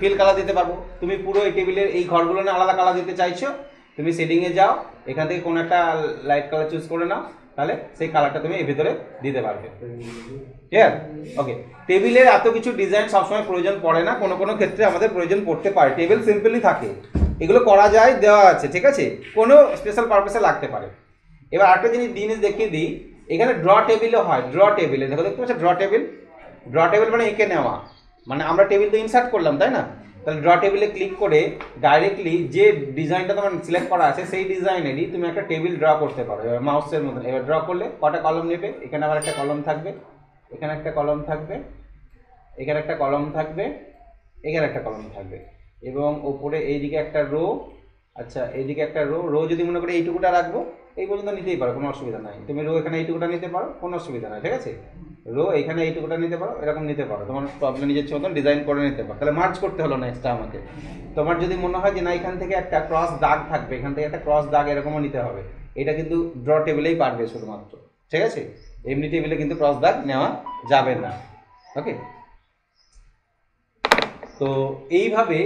ফিল কালার দিতে পারবো। তুমি পুরো এই টেবিলের এই ঘরগুলো নিয়ে আলাদা কালার দিতে চাইছো, তুমি শেডিংয়ে যাও, এখান থেকে কোনো একটা লাইট কালার চুজ করে নাও, তাহলে সেই কালারটা তুমি এর ভিতরে দিতে পারবে। ঠিক আছে, ওকে। টেবিলের এত কিছু ডিজাইন সবসময় প্রয়োজন পড়ে না, কোনো কোনো ক্ষেত্রে আমাদের প্রয়োজন পড়তে পারে। টেবিল সিম্পলি থাকে, এগুলো করা যায়, দেওয়া আছে। ঠিক আছে, কোনো স্পেশাল পারপাসে লাগতে পারে। এবার আরেকটা জিনিস দেখিয়ে দিই, এখানে ড্র টেবিলও হয়। ড্র টেবিলে দেখো, দেখতে পাচ্ছ ড্র টেবিল মানে এঁকে নেওয়া, মানে আমরা টেবিল তো ইনসার্ট করলাম, তাই না? তাহলে ড্র টেবিলে ক্লিক করে ডাইরেক্টলি যে ডিজাইনটা তোমার সিলেক্ট করা আছে সেই ডিজাইনেরই তুমি একটা টেবিল ড্র করতে পারো। এবার মাউসের মতন এবার ড্র করলে কটা কলম নেবে, এখানে আবার একটা কলম থাকবে, এখানে একটা কলম থাকবে, এখানে একটা কলম থাকবে, এখানে একটা কলম থাকবে, এবং ওপরে এইদিকে একটা রো। আচ্ছা, এইদিকে একটা রো যদি মনে করে এইটুকুটা রাখবো, এই পর্যন্ত নিতেই পারো, কোনো অসুবিধা নাই। তুমি রো এখানে এইটুকুটা নিতে পারো, কোনো অসুবিধা নাই। ঠিক আছে, রো এখানে এইটুকুটা নিতে পারো, এরকম নিতে পারো, তোমার প্রবলেম নিজের মতন ডিজাইন করে নিতে পারো। তাহলে মার্চ করতে হলো না এক্সট্রা আমাকে। তোমার যদি মনে হয় যে না এখান থেকে একটা ক্রস দাগ থাকবে, এখান থেকে একটা ক্রস দাগ এরকমও নিতে হবে, এটা কিন্তু ড্র টেবিলেই পারবে শুধুমাত্র। ঠিক আছে, এমনি টেবিলে কিন্তু ক্রস দাগ নেওয়া যাবে না। ওকে, তো এইভাবে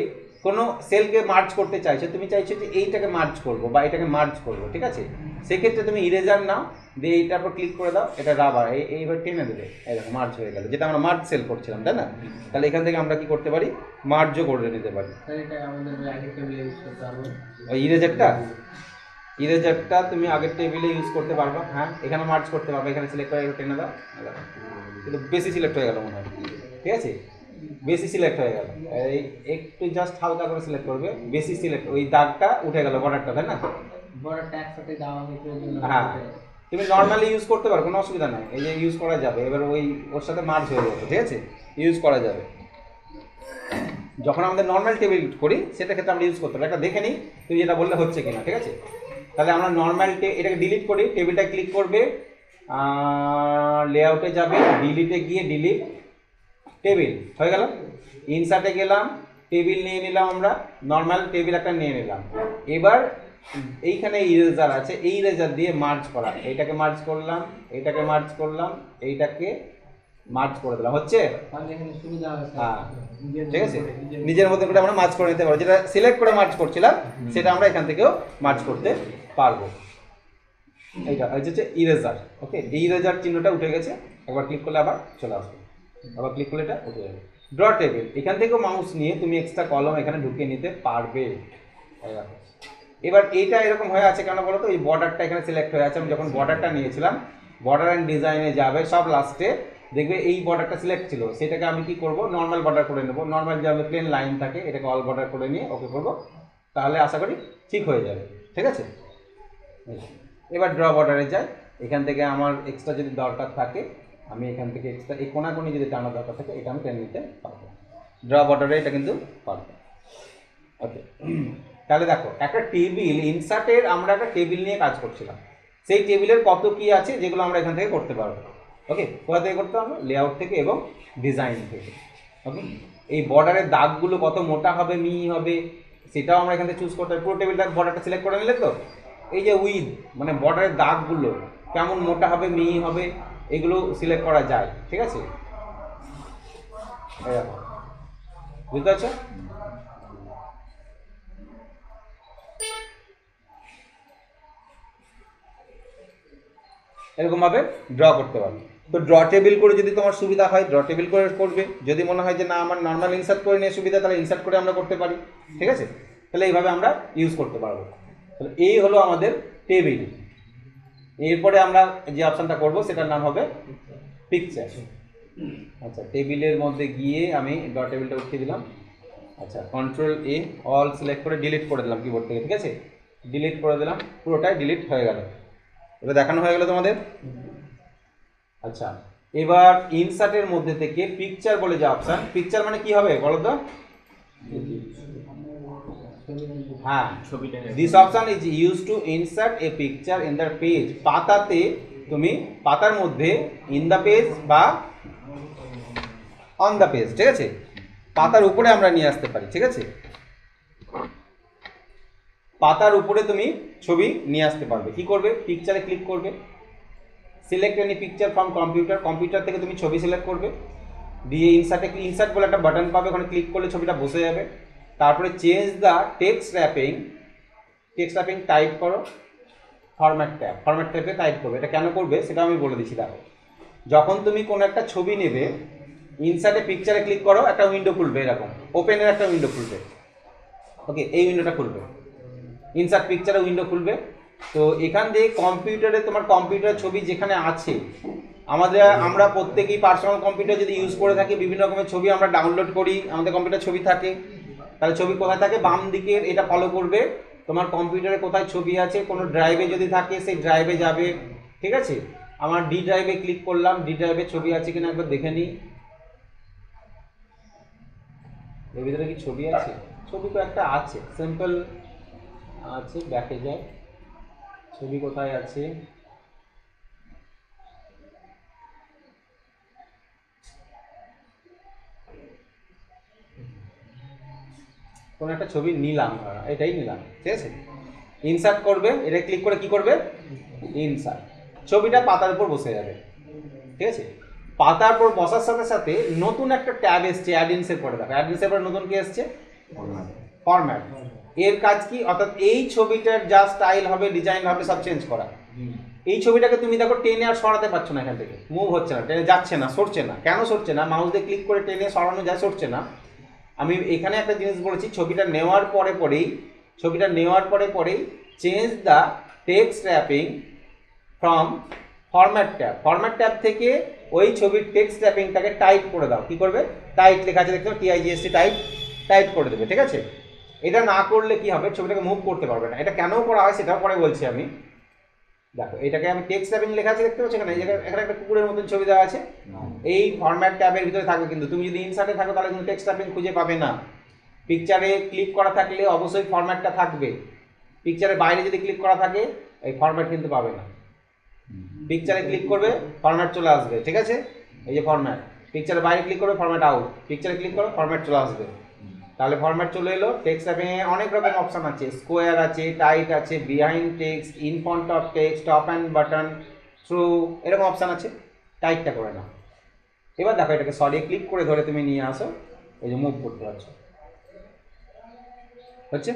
কোনো সেলকে মার্জ করতে চাইছো, তুমি চাইছো যে এইটাকে মার্জ করবো বা এটাকে মার্জ করবো। ঠিক আছে, সেক্ষেত্রে তুমি ইরেজার নাও, দিয়ে এইটার উপর ক্লিক করে দাও, এটা রাবার এইবার টেনে দেবে, এরকম মার্জ হয়ে গেল, যেটা আমরা মার্জ সেল করছিলাম, তাই না? তাহলে এখান থেকে আমরা কি করতে পারি, মার্জও করে নিতে পারি। ওই ইরেজারটা তুমি আগের টেবিলে ইউজ করতে পারবা। হ্যাঁ, এখানে মার্জ করতে পারবে, এখানে সিলেক্ট করে টেনে দাও, কিন্তু বেশি সিলেক্ট হয়ে গেল মনে হয়। ঠিক আছে, বেশি সিলেক্ট হয়ে গেল, এই একটু জাস্ট হালকা করে সিলেক্ট করবে, বেশি সিলেক্ট, ওই দাগটা উঠে গেল, বর্ডারটা, তাই না? হ্যাঁ, তুমি নর্মালি ইউজ করতে পারো, কোনো অসুবিধা নাই, এই যে ইউজ করা যাবে। এবার ওর সাথে মার্জ হয়ে যাবে। ঠিক আছে, ইউজ করা যাবে। যখন আমাদের নর্মাল টেবিল করি সেটা ক্ষেত্রে আমরা ইউজ করতে পারি। একটা দেখে নিই তুমি যেটা বললে হচ্ছে কিনা। ঠিক আছে, তাহলে আমরা নর্মাল এটাকে ডিলিট করি, টেবিলটা ক্লিক করবে, লেআউটে যাবে, ডিলিটে গিয়ে ডিলিট টেবিল হয়ে গেল। ইনসার্টে গেলাম, টেবিল নিয়ে নিলাম, আমরা নর্মাল টেবিল একটা নিয়ে নিলাম। এবার এইখানে ইরেজার আছে, এই ইরেজার দিয়ে মার্জ করা, এইটাকে মার্জ করলাম, এইটাকে মার্জ করলাম, এইটাকে মার্জ করে দিলাম, হচ্ছে? হ্যাঁ, ঠিক আছে, নিজের মতো করে আমরা মার্জ করে নিতে পারবো। যেটা সিলেক্ট করে মার্জ করছিলাম সেটা আমরা এখান থেকেও মার্জ করতে পারবো। এইটা হচ্ছে ইরেজার। ওকে, এই ইরেজার চিহ্নটা উঠে গেছে, একবার ক্লিক করলে আবার চলে আসবে, আবার ক্লিক করলে এটা উঠে যাবে। ড্র টেবিল, এখান থেকেও মাউস নিয়ে তুমি এক্সট্রা কলম এখানে ঢুকিয়ে নিতে পারবে। এবার এইটা এরকম হয়ে আছে কেন বলো তো, এই বর্ডারটা এখানে সিলেক্ট হয়ে আছে। আমি যখন বর্ডারটা নিয়েছিলাম, বর্ডার অ্যান্ড ডিজাইনে যাবে, সব লাস্টে দেখবে এই বর্ডারটা সিলেক্ট ছিল, সেটাকে আমি কি করব, নর্মাল বর্ডার করে নেব। নর্মাল যে আমাদের প্লেন লাইন থাকে, এটাকে অল বর্ডার করে নিয়ে ওকে করব, তাহলে আশা করি ঠিক হয়ে যাবে। ঠিক আছে, এবার ড্র বর্ডারে যাই, এখান থেকে আমার এক্সট্রা যদি দরকার থাকে, আমি এখান থেকে এক্সট্রা এই কোনাকুনি যদি টানা দরকার থাকে, এটা আমি টেনে নিতে পারবো। ড্র বর্ডারে এটা কিন্তু পারবো। ওকে, তাহলে দেখো একটা টেবিল ইনসার্টের, আমরা একটা টেবিল নিয়ে কাজ করছিলাম, সেই টেবিলের কত কি আছে যেগুলো আমরা এখান থেকে করতে পারবো। ওকে, কোথা থেকে করতে হবে, লেআউট থেকে এবং ডিজাইন থেকে। ওকে, এই বর্ডারের দাগগুলো কত মোটা হবে, মিহি হবে, সেটাও আমরা এখান থেকে চুজ করতে হবে। পুরো টেবিলটা বর্ডারটা সিলেক্ট করে নিলে তো, এই যে উইথ মানে বর্ডারের দাগগুলো কেমন মোটা হবে, মিহি হবে, এগুলো সিলেক্ট করা যায়। ঠিক আছে, বুঝতে পারছো? এরকমভাবে ড্র করতে পারবে। তো ড্র টেবিল করে যদি তোমার সুবিধা হয়, ড্র টেবিল করে করবে। যদি মনে হয় যে না আমার নর্মাল ইনসার্ট করে নিয়ে সুবিধা, তাহলে ইনসার্ট করে আমরা করতে পারি। ঠিক আছে, তাহলে এইভাবে আমরা ইউজ করতে পারবো। তাহলে এই হলো আমাদের টেবিল। এরপরে আমরা যে অপশানটা করব সেটার নাম হবে পিকচার। আচ্ছা, টেবিলের মধ্যে গিয়ে আমি ডট টেবিলটা উঠিয়ে দিলাম। আচ্ছা, কন্ট্রোল এ অল সিলেক্ট করে ডিলিট করে দিলাম কিবোর্ড থেকে, ঠিক আছে? ডিলিট করে দিলাম, পুরোটাই ডিলিট হয়ে গেল। এবার দেখানো হয়ে গেল তোমাদের। আচ্ছা, এবার ইনসার্টের মধ্যে থেকে পিকচার বলে যে অপশান, পিকচার মানে কি হবে বলো তো? হ্যাঁ, ছবিটা this option is use to insert a picture in the page. পাতাতে তুমি পাতার মধ্যে ইন দ্য পেজ বা অন দ্য পেজ, ঠিক আছে? পাতার উপরে আমরা নিয়ে আসতে পারি, ঠিক আছে? পাতার উপরে তুমি ছবি নিয়ে আসতে পারবে। কি করবে? পিকচারে ক্লিক করবে, select any picture from computer, computer থেকে তুমি ছবি সিলেক্ট করবে, দিয়ে ইনসার্টে ইনসার্ট বলে একটা বাটন পাবে, ওখানে ক্লিক করলে ছবিটা বসে যাবে। তারপরে change the text wrapping type করো, ফরম্যাট ট্যাবে টাইপ করবে। এটা কেন করবে সেটা আমি বলে দিচ্ছি। দেখো, যখন তুমি কোনো একটা ছবি নেবে, ইনসার্টে পিকচারে ক্লিক করো, একটা উইন্ডো খুলবে, এরকম ওপেনের একটা উইন্ডো খুলবে। ওকে, এই উইন্ডোটা খুলবে, ইনসার্ট পিকচারে উইন্ডো খুলবে। তো এখান দিয়ে কম্পিউটারে তোমার কম্পিউটার ছবি যেখানে আছে, আমরা প্রত্যেকেই পার্সোনাল কম্পিউটার যদি ইউজ করে থাকি, বিভিন্ন রকমের ছবি আমরা ডাউনলোড করি, আমাদের কম্পিউটার ছবি থাকে। তাহলে ছবি কোথায় থাকে? বাম দিকের এটা ফলো করবে, তোমার কম্পিউটারে কোথায় ছবি আছে, কোনো ড্রাইভে যদি থাকে সেই ড্রাইভে যাবে, ঠিক আছে? আমার ডি ড্রাইভে ক্লিক করলাম, ডি ড্রাইভে ছবি আছে কিনা একবার দেখে নিই। এর ভিতরে কি ছবি আছে? ছবি তো একটা আছে, সিম্পল আছে, ব্যাকে যায়। ছবি কোথায় আছে? কোন একটা ছবি নিলাম, এটাই নিলাম, ঠিক আছে? ইনসার্ট করবে, এটা ক্লিক করে কি করবে? ইনসার্ট, ছবিটা পাতার উপর বসে যাবে, ঠিক আছে? পাতার উপর বসার সাথে সাথে নতুন একটা ট্যাব এসছে অ্যাডিনসের পরে। দেখো, অ্যাডিনসের পরে নতুন কি এসছে? ফরম্যাট। এর কাজ কি? অর্থাৎ এই ছবিটার যা স্টাইল হবে, ডিজাইন হবে, সব চেঞ্জ করা। এই ছবিটাকে তুমি দেখো টেনে আর সরাতে পারছো না, এখান থেকে মুভ হচ্ছে না, টেনে যাচ্ছে না, সরছে না। কেন সরছে না? মাউস দিয়ে ক্লিক করে টেনে সরানো যায়, সরছে না। আমি এখানে একটা জিনিস বলেছি, ছবিটা নেওয়ার পরেই change the text wrapping from format tab থেকে ওই ছবির টেক্সট র্যাপিংটাকে টাইট করে দাও। কি করবে? টাইট লেখা আছে, দেখতে TIGST, টাইট করে দেবে, ঠিক আছে? এটা না করলে কি হবে? ছবিটাকে মুভ করতে পারবে না। এটা কেন করা হয় সেটাও পরে বলছি আমি। দেখো, এটাকে আমি টেক্সট র্যাপিং লেখা আছে, দেখতে পাচ্ছ এখানে? এখানে একটা কুকুরের মতন ছবি দেওয়া আছে, এই ফরম্যাট ট্যাবের ভিতরে থাকবে। কিন্তু তুমি যদি ইনসার্টে থাকো তাহলে কিন্তু টেক্সট র্যাপিং খুঁজে পাবে না। পিকচারে ক্লিক করা থাকলে অবশ্যই ফরম্যাটটা থাকবে। পিকচারের বাইরে যদি ক্লিক করা থাকে, এই ফরম্যাট কিন্তু পাবে না। পিকচারে ক্লিক করবে, ফরম্যাট চলে আসবে, ঠিক আছে? এই যে ফরম্যাট, পিকচারের বাইরে ক্লিক করবে, ফরম্যাট আউট, পিকচারে ক্লিক করো, ফরম্যাট চলে আসবে। তাহলে ফরম্যাট চলে এলো। টেক্সট র্যাপিংয়ে অনেক রকম অপশান আছে, স্কোয়ার আছে, টাইট আছে, behind text, in front of text, top and button, through, এরকম অপশান আছে। টাইটটা করে নাও। এবার দেখো, এটাকে সরিয়ে ক্লিক করে ধরে তুমি নিয়ে আসো, এই যে মুভ করতে পারছো, হচ্ছে?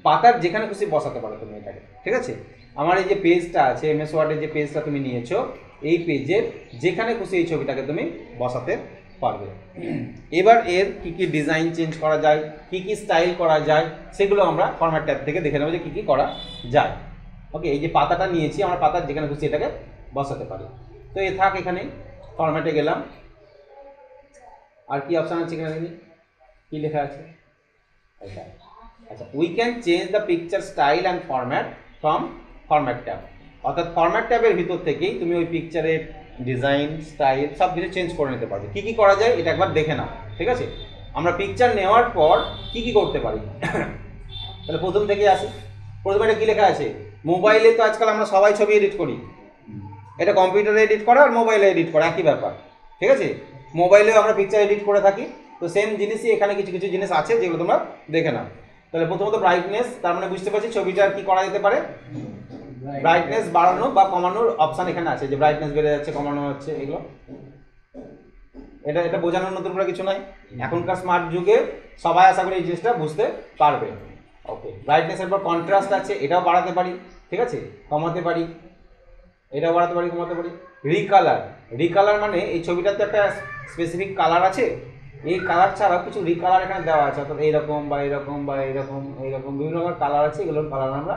পাতার যেখানে খুশি বসাতে পারো তুমি এটাকে, ঠিক আছে? আমার এই যে পেজটা আছে, MS ওয়ার্ডের যে পেজটা তুমি নিয়েছো, এই পেজের যেখানে খুশি এই ছবিটাকে তুমি বসাতে পারবে। এবার এর কি কি ডিজাইন চেঞ্জ করা যায়, কি কি স্টাইল করা যায়, সেগুলো আমরা ফরম্যাট ট্যাব থেকে দেখে নেবো যে কি কি করা যায়। ওকে, এই যে পাতাটা নিয়েছি, আমরা পাতার যেখানে খুশি এটাকে বসাতে পারি। তো এ থাক, এখানে ফরম্যাটে গেলাম। আর কি অপশান আছে এখানে? কি লেখা আছে? এটা, আচ্ছা, we can change the picture style and format from format tab. অর্থাৎ ফরম্যাট ট্যাবের ভিতর থেকেই তুমি ওই পিকচারের ডিজাইন, স্টাইল সব কিছু চেঞ্জ করে নিতে পারবে। কী কী করা যায় এটা একবার দেখে নাও, ঠিক আছে? আমরা পিকচার নেওয়ার পর কি কি করতে পারি তাহলে প্রথম থেকে আসি। প্রথমে এটা কী লেখা আছে? মোবাইলে তো আজকাল আমরা সবাই ছবি এডিট করি। এটা কম্পিউটারে এডিট করা আর মোবাইলে এডিট করা একই ব্যাপার, ঠিক আছে? মোবাইলেও আমরা পিকচার এডিট করে থাকি, তো সেম জিনিসই এখানে কিছু কিছু জিনিস আছে যেগুলো তোমরা দেখে নাও। তাহলে প্রথমত ব্রাইটনেস, তার মানে বুঝতে পারছি ছবিটার কি করা যেতে পারে? ব্রাইটনেস বাড়ানো বা কমানোর অপশান এখানে আছে, যে ব্রাইটনেস বেড়ে যাচ্ছে, কমানো হচ্ছে, এগুলো। এটা বোঝানোর নতুন করে কিছু নাই। এখনকার স্মার্ট যুগে সবাই আশা করি এই জিনিসটা বুঝতে পারবে। ওকে, ব্রাইটনেসের পর কন্ট্রাস্ট আছে, এটাও বাড়াতে পারি, ঠিক আছে? কমাতে পারি, এটাও বাড়াতে পারি, কমাতে পারি। রিকালার মানে এই ছবিটাতে একটা স্পেসিফিক কালার আছে, এই কালার ছাড়াও কিছু রিকালার এখানে দেওয়া আছে, অর্থাৎ এইরকম বা এরকম বা এইরকম বিভিন্ন রকমের কালার আছে, এগুলোর কালার আমরা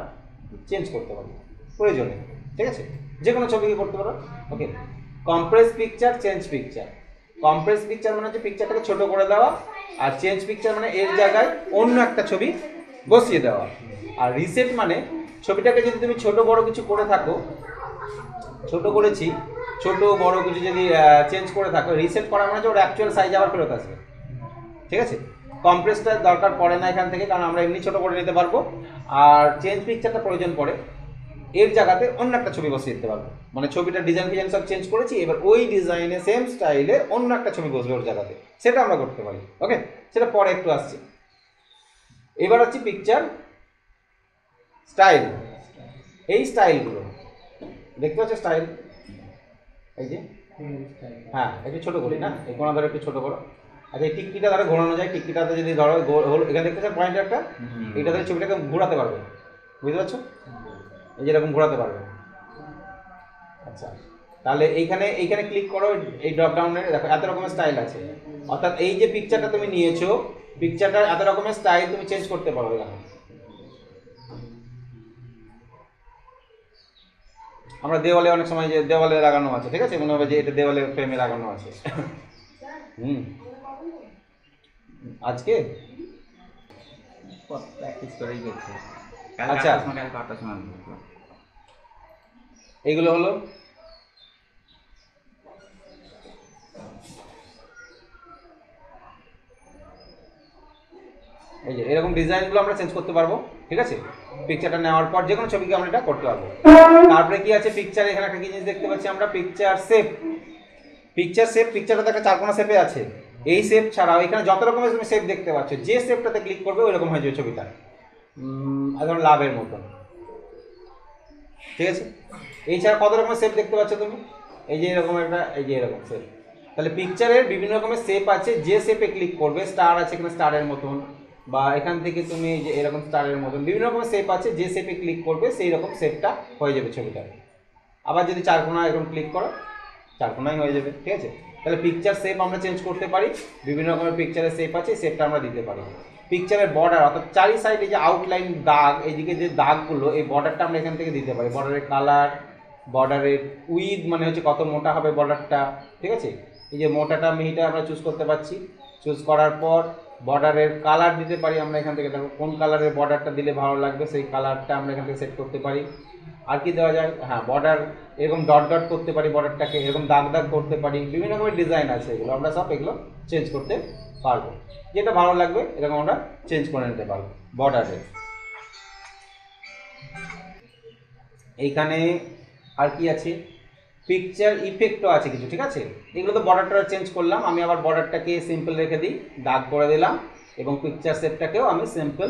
চেঞ্জ করতে পারি। প্রয়োজনে, ঠিক আছে? যে কোনো ছবিকে করতে পারো। Okay, compress picture, change picture. Compress picture মানে হচ্ছে পিকচারটাকে ছোট করে দেওয়া, আর চেঞ্জ পিকচার মানে এর জায়গায় অন্য একটা ছবি বসিয়ে দেওয়া। আর রিসেট মানে ছবিটাকে যদি তুমি ছোট বড় কিছু করে থাকো, ছোট করেছি, ছোট বড় কিছু যদি চেঞ্জ করে থাকো, রিসেট করা মানে হচ্ছে ওর অ্যাকচুয়াল সাইজ আবার ফেরত আসবে, ঠিক আছে? কম্প্রেসটা দরকার পড়ে না এখান থেকে, কারণ আমরা এমনি ছোট করে নিতে পারবো। আর চেঞ্জ পিকচারটা প্রয়োজন পড়ে, এর জায়গাতে অন্য একটা ছবি বসিয়ে দিতে পারবো। মানে ছবিটা ডিজাইন ফিজাইন সব চেঞ্জ করেছি, এবার ওই ডিজাইনে সেম স্টাইলে অন্য একটা ছবি বসবে ওর জায়গাতে, সেটা আমরা করতে পারি। ওকে, সেটা পরে একটু আসছি। এবার হচ্ছে পিকচার স্টাইল। এই স্টাইলগুলো দেখতে পাচ্ছ, স্টাইল এই যে, হ্যাঁ একটু ছোট করি না, এই কোনা ধরে একটু ছোট করো। আচ্ছা, এই টিকটিটা ধরো ঘোরানো যায়, টিকটিটাতে যদি ধরো এখানে দেখতে পাচ্ছ পয়েন্ট একটা, এইটা ধরে ছবিটাকে ঘোরাতে পারবে, বুঝতে পারছো? এই যেরকম ঘোরাতে পারবে। আচ্ছা, তাহলে এইখানে ক্লিক করো, এই ড্রপ ডাউনে দেখো এত রকমের স্টাইল আছে। অর্থাৎ এই যে পিকচারটা তুমি নিয়েছো, পিকচারটার এত রকমের স্টাইল তুমি চেঞ্জ করতে পারো এখানে। আমরা দেওয়ালে অনেক সময় যে দেওয়ালে লাগানো আছে, ঠিক আছে, মনে হবে যে এটা দেওয়ালে ফ্রেমে লাগানো আছে। আজকে প্র্যাকটিস করেই গেছে। আচ্ছা, কালকে 8টার সময় এইগুলো হলো এই যে এরকম ডিজাইনগুলো আমরা চেঞ্জ করতে পারবো, ঠিক আছে? পিকচারটা নেওয়ার পর যে কোনো ছবিকে আমরা এটা করতে পারবো। তারপরে কি আছে পিকচার, এখানে একটা কি জিনিস দেখতে পাচ্ছি আমরা, পিকচার শেপ। পিকচার শেপ, পিকচারটা একটা চারকোনা শেপে আছে। এই শেপ ছাড়াও এখানে যত রকমের তুমি শেপ দেখতে পাচ্ছ, যে শেপটাতে ক্লিক করবে ওই রকম হয়ে যাবে ছবিটা, ধরুন লাভের মতন, ঠিক আছে? এই ছাড়া কত রকমের শেপ দেখতে পাচ্ছ তুমি, এই যে এরকম একটা, এই যে এরকম শেপ। তাহলে পিকচারের বিভিন্ন রকমের শেপ আছে, যে শেপে ক্লিক করবে, স্টার আছে এখানে স্টারের মতন, বা এখান থেকে তুমি যে এরকম স্টারের মতন বিভিন্ন রকমের শেপ আছে, যে শেপে ক্লিক করবে সেই রকম শেপটা হয়ে যাবে ছবিটা। আবার যদি চারকোনা এরকম ক্লিক করো, চারকোনাই হয়ে যাবে, ঠিক আছে? তাহলে পিকচার শেপ আমরা চেঞ্জ করতে পারি, বিভিন্ন রকমের পিকচারের শেপ আছে, শেপটা আমরা দিতে পারি। পিকচারের বর্ডার, অর্থাৎ চারি সাইডে যে আউটলাইন দাগ, এইদিকে যে দাগগুলো, এই বর্ডারটা আমরা এখান থেকে দিতে পারি। বর্ডারের কালার, বর্ডারের উইথ মানে হচ্ছে কত মোটা হবে বর্ডারটা, ঠিক আছে? এই যে মোটাটা মিহিটা আমরা চুজ করতে পারছি। চুজ করার পর বর্ডারের কালার দিতে পারি আমরা এখান থেকে, দেখো কোন কালারের বর্ডারটা দিলে ভালো লাগবে সেই কালারটা আমরা এখান থেকে সেট করতে পারি। আর কি দেওয়া যায়, হ্যাঁ বর্ডার এরকম ডট ডট করতে পারি, বর্ডারটাকে এরকম দাগ দাগ করতে পারি, বিভিন্ন রকমের ডিজাইন আছে, এগুলো আমরা সব এগুলো চেঞ্জ করতে পারবো। যেটা ভালো লাগবে এরকম আমরা চেঞ্জ করে নিতে পারবো বর্ডারে। এইখানে আর কি আছে, পিকচার ইফেক্টও আছে কিছু, ঠিক আছে? এগুলো তো বর্ডারটা চেঞ্জ করলাম, আমি আবার বর্ডারটাকে সিম্পল রেখে দিই, দাগ করে দিলাম, এবং পিকচার শেপটাকেও আমি সিম্পল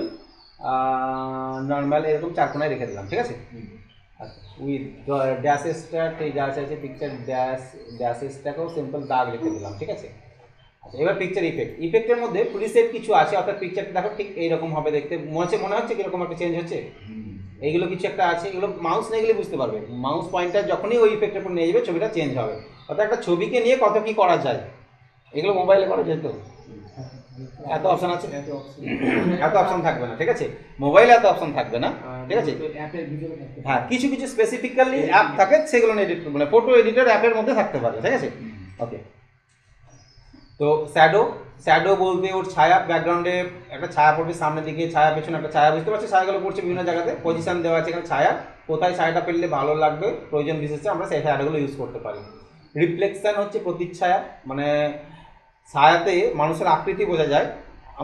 নর্মাল এরকম চারকোনায় রেখে দিলাম, ঠিক আছে? উইথ ড্যাশেসটা ঠিক আছে, পিকচার ড্যাশেসটাকেও সিম্পল দাগ রেখে দিলাম, ঠিক আছে? আচ্ছা, এবার পিকচার ইফেক্টের মধ্যে প্রিসেট কিছু আছে, অর্থাৎ পিকচারটা দেখো ঠিক এইরকম হবে দেখতে, মনে হচ্ছে কিরকম একটা চেঞ্জ হচ্ছে, এইগুলো কিছু একটা আছে, এগুলো মাউস নিয়ে গেলে বুঝতে পারবে। মাউস পয়েন্টার যখনই ওই ইফেক্টের উপর নিয়ে যাবে ছবিটা চেঞ্জ হবে। অর্থাৎ একটা ছবিকে নিয়ে কত কি করা যায়, এগুলো মোবাইলে করা যেত, এত অপশন আছে, এত অপশন থাকবে না, ঠিক আছে? মোবাইলে এত অপশন থাকবে না, ঠিক আছে? হ্যাঁ, কিছু কিছু স্পেসিফিক্যালি অ্যাপ থাকে, সেগুলো এডিট মানে ফটো এডিটর অ্যাপের মধ্যে থাকতে পারে, ঠিক আছে? ওকে, তো শ্যাডো বলতে ওর ছায়া, ব্যাকগ্রাউন্ডে একটা ছায়া পড়বে সামনের দিকে, ছায়া পেছনে একটা ছায়া, বুঝতে পারছি ছায়াগুলো পড়ছে বিভিন্ন জায়গাতে, পজিশন দেওয়া আছে এখানে ছায়া, কোথায় ছায়াটা পেলে ভালো লাগবে প্রয়োজন বিশেষে আমরা সেই ছায়াগুলো ইউজ করতে পারি। রিফ্লেকশন হচ্ছে প্রতিচ্ছায়া, মানে ছায়াতে মানুষের আকৃতি বোঝা যায়,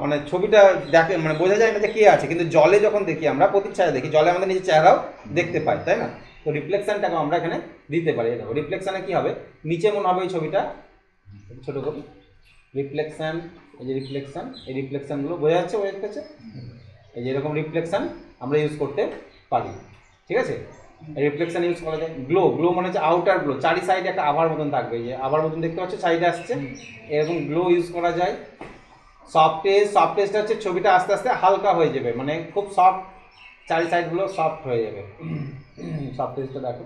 মানে ছবিটা দেখে মানে বোঝা যায় না যে কে আছে, কিন্তু জলে যখন দেখি আমরা প্রতিচ্ছায়া দেখি, জলে আমাদের নিজের চেহারাও দেখতে পাই, তাই না? তো রিফ্লেকশনটাকে আমরা এখানে দিতে পারি। দেখো রিফ্লেকশনে কি হবে, নিচে মনে হবে এই ছবিটা ছোট করি, রিফ্লেকশন, এই যে রিফ্লেকশন, এই রিফ্লেকশনগুলো বোঝা যাচ্ছে, এই যে এরকম রিফ্লেকশন আমরা ইউজ করতে পারি, ঠিক আছে? রিফ্লেকশন ইউজ করা যায়। গ্লো মানে হচ্ছে আউটার গ্লো, চারি সাইডে একটা আভার মতন থাকবে, এই যে আভার মতন দেখতে পাচ্ছ সাইডে আসছে, এরকম গ্লো ইউজ করা যায়। সফটেজটা হচ্ছে ছবিটা আস্তে আস্তে হালকা হয়ে যাবে, মানে খুব সফট, চারি সাইডগুলো সফট হয়ে যাবে। সফটেজটা দেখো,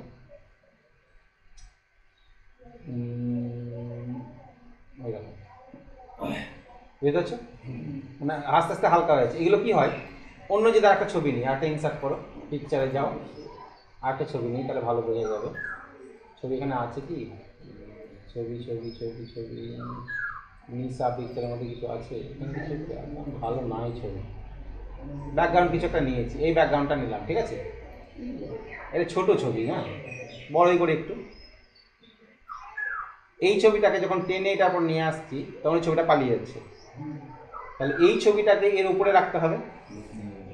বুঝতে পারছো, মানে আস্তে আস্তে হালকা হয়েছে। এগুলো কি হয়, অন্য যদি একটা ছবি নিই, একটা ইনসার্ট করো, পিকচারে যাও, আরেকটা ছবি নিই, তাহলে ভালো বোঝা যাবে। ছবি এখানে আছে কি? ছবি ছবি ছবি ছবি নিসা পিক্সেলের মধ্যে কিছু আছে এখানে, কিছু ভালো নাই ছবি। ব্যাকগ্রাউন্ড কিছু একটা নিয়েছি, এই ব্যাকগ্রাউন্ডটা নিলাম, ঠিক আছে। এটা ছোট ছবি, হ্যাঁ, বড়ই করে একটু। এই ছবিটাকে যখন টেনে এটার উপর নিয়ে আসছি তখন এই ছবিটা পালিয়ে যাচ্ছে, তাহলে এই ছবিটাকে এর উপরে রাখতে হবে।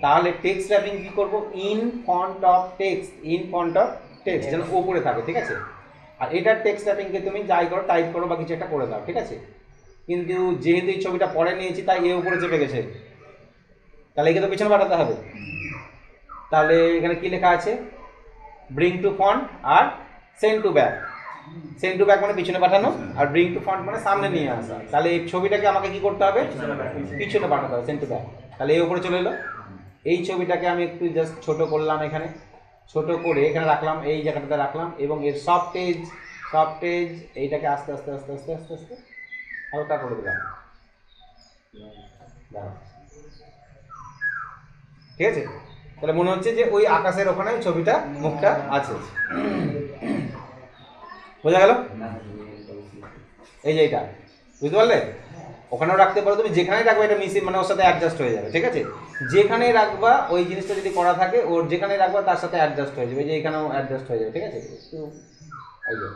তাহলে টেক্সট র্যাপিং কি করব? In font of text, in font of text যেন উপরে থাকে, ঠিক আছে। আর এটার টেক্সট র্যাপিংকে তুমি যাই করো, টাইপ করো বা কিছু একটা করে দাও, ঠিক আছে। কিন্তু যেহেতু এই ছবিটা পরে নিয়েছি তাই এর উপরে চেপে গেছে, তাহলে একে তো পিছনে পাঠাতে হবে। তাহলে এখানে কি লেখা আছে? ব্রিং টু ফন্ট আর send to back. Send to back মানে পিছনে পাঠানো, আর ব্রিং টু ফন্ট মানে সামনে নিয়ে আসা। তাহলে এই ছবিটাকে আমাকে কি করতে হবে? পিছনে পাঠাতে হবে, সেন্ড টু ব্যাক। তাহলে এই উপরে চলে এলো। এই ছবিটাকে আমি একটু জাস্ট ছোট করলাম, এখানে ছোট করে এখানে রাখলাম, এই জায়গাটাতে রাখলাম, এবং এর সফট এজ এইটাকে আস্তে আস্তে আস্তে আস্তে আস্তে আস্তে হালকা করে দিলাম, ঠিক আছে। তাহলে মনে হচ্ছে যে ওই আকাশের ওখানে ছবিটা মুখটা আছে, বোঝা গেল? এই যে এটা বুঝতে পারলে? ওখানেও রাখতে পারো তুমি, যেখানেই রাখবে এটা মিশিয়ে মানে ওর সাথে অ্যাডজাস্ট হয়ে যাবে, ঠিক আছে। যেখানেই রাখবা ওই জিনিসটা যদি করা থাকে, ওর যেখানেই রাখবা তার সাথে অ্যাডজাস্ট হয়ে যাবে, যে এখানেও অ্যাডজাস্ট হয়ে যাবে, ঠিক আছে। এই যে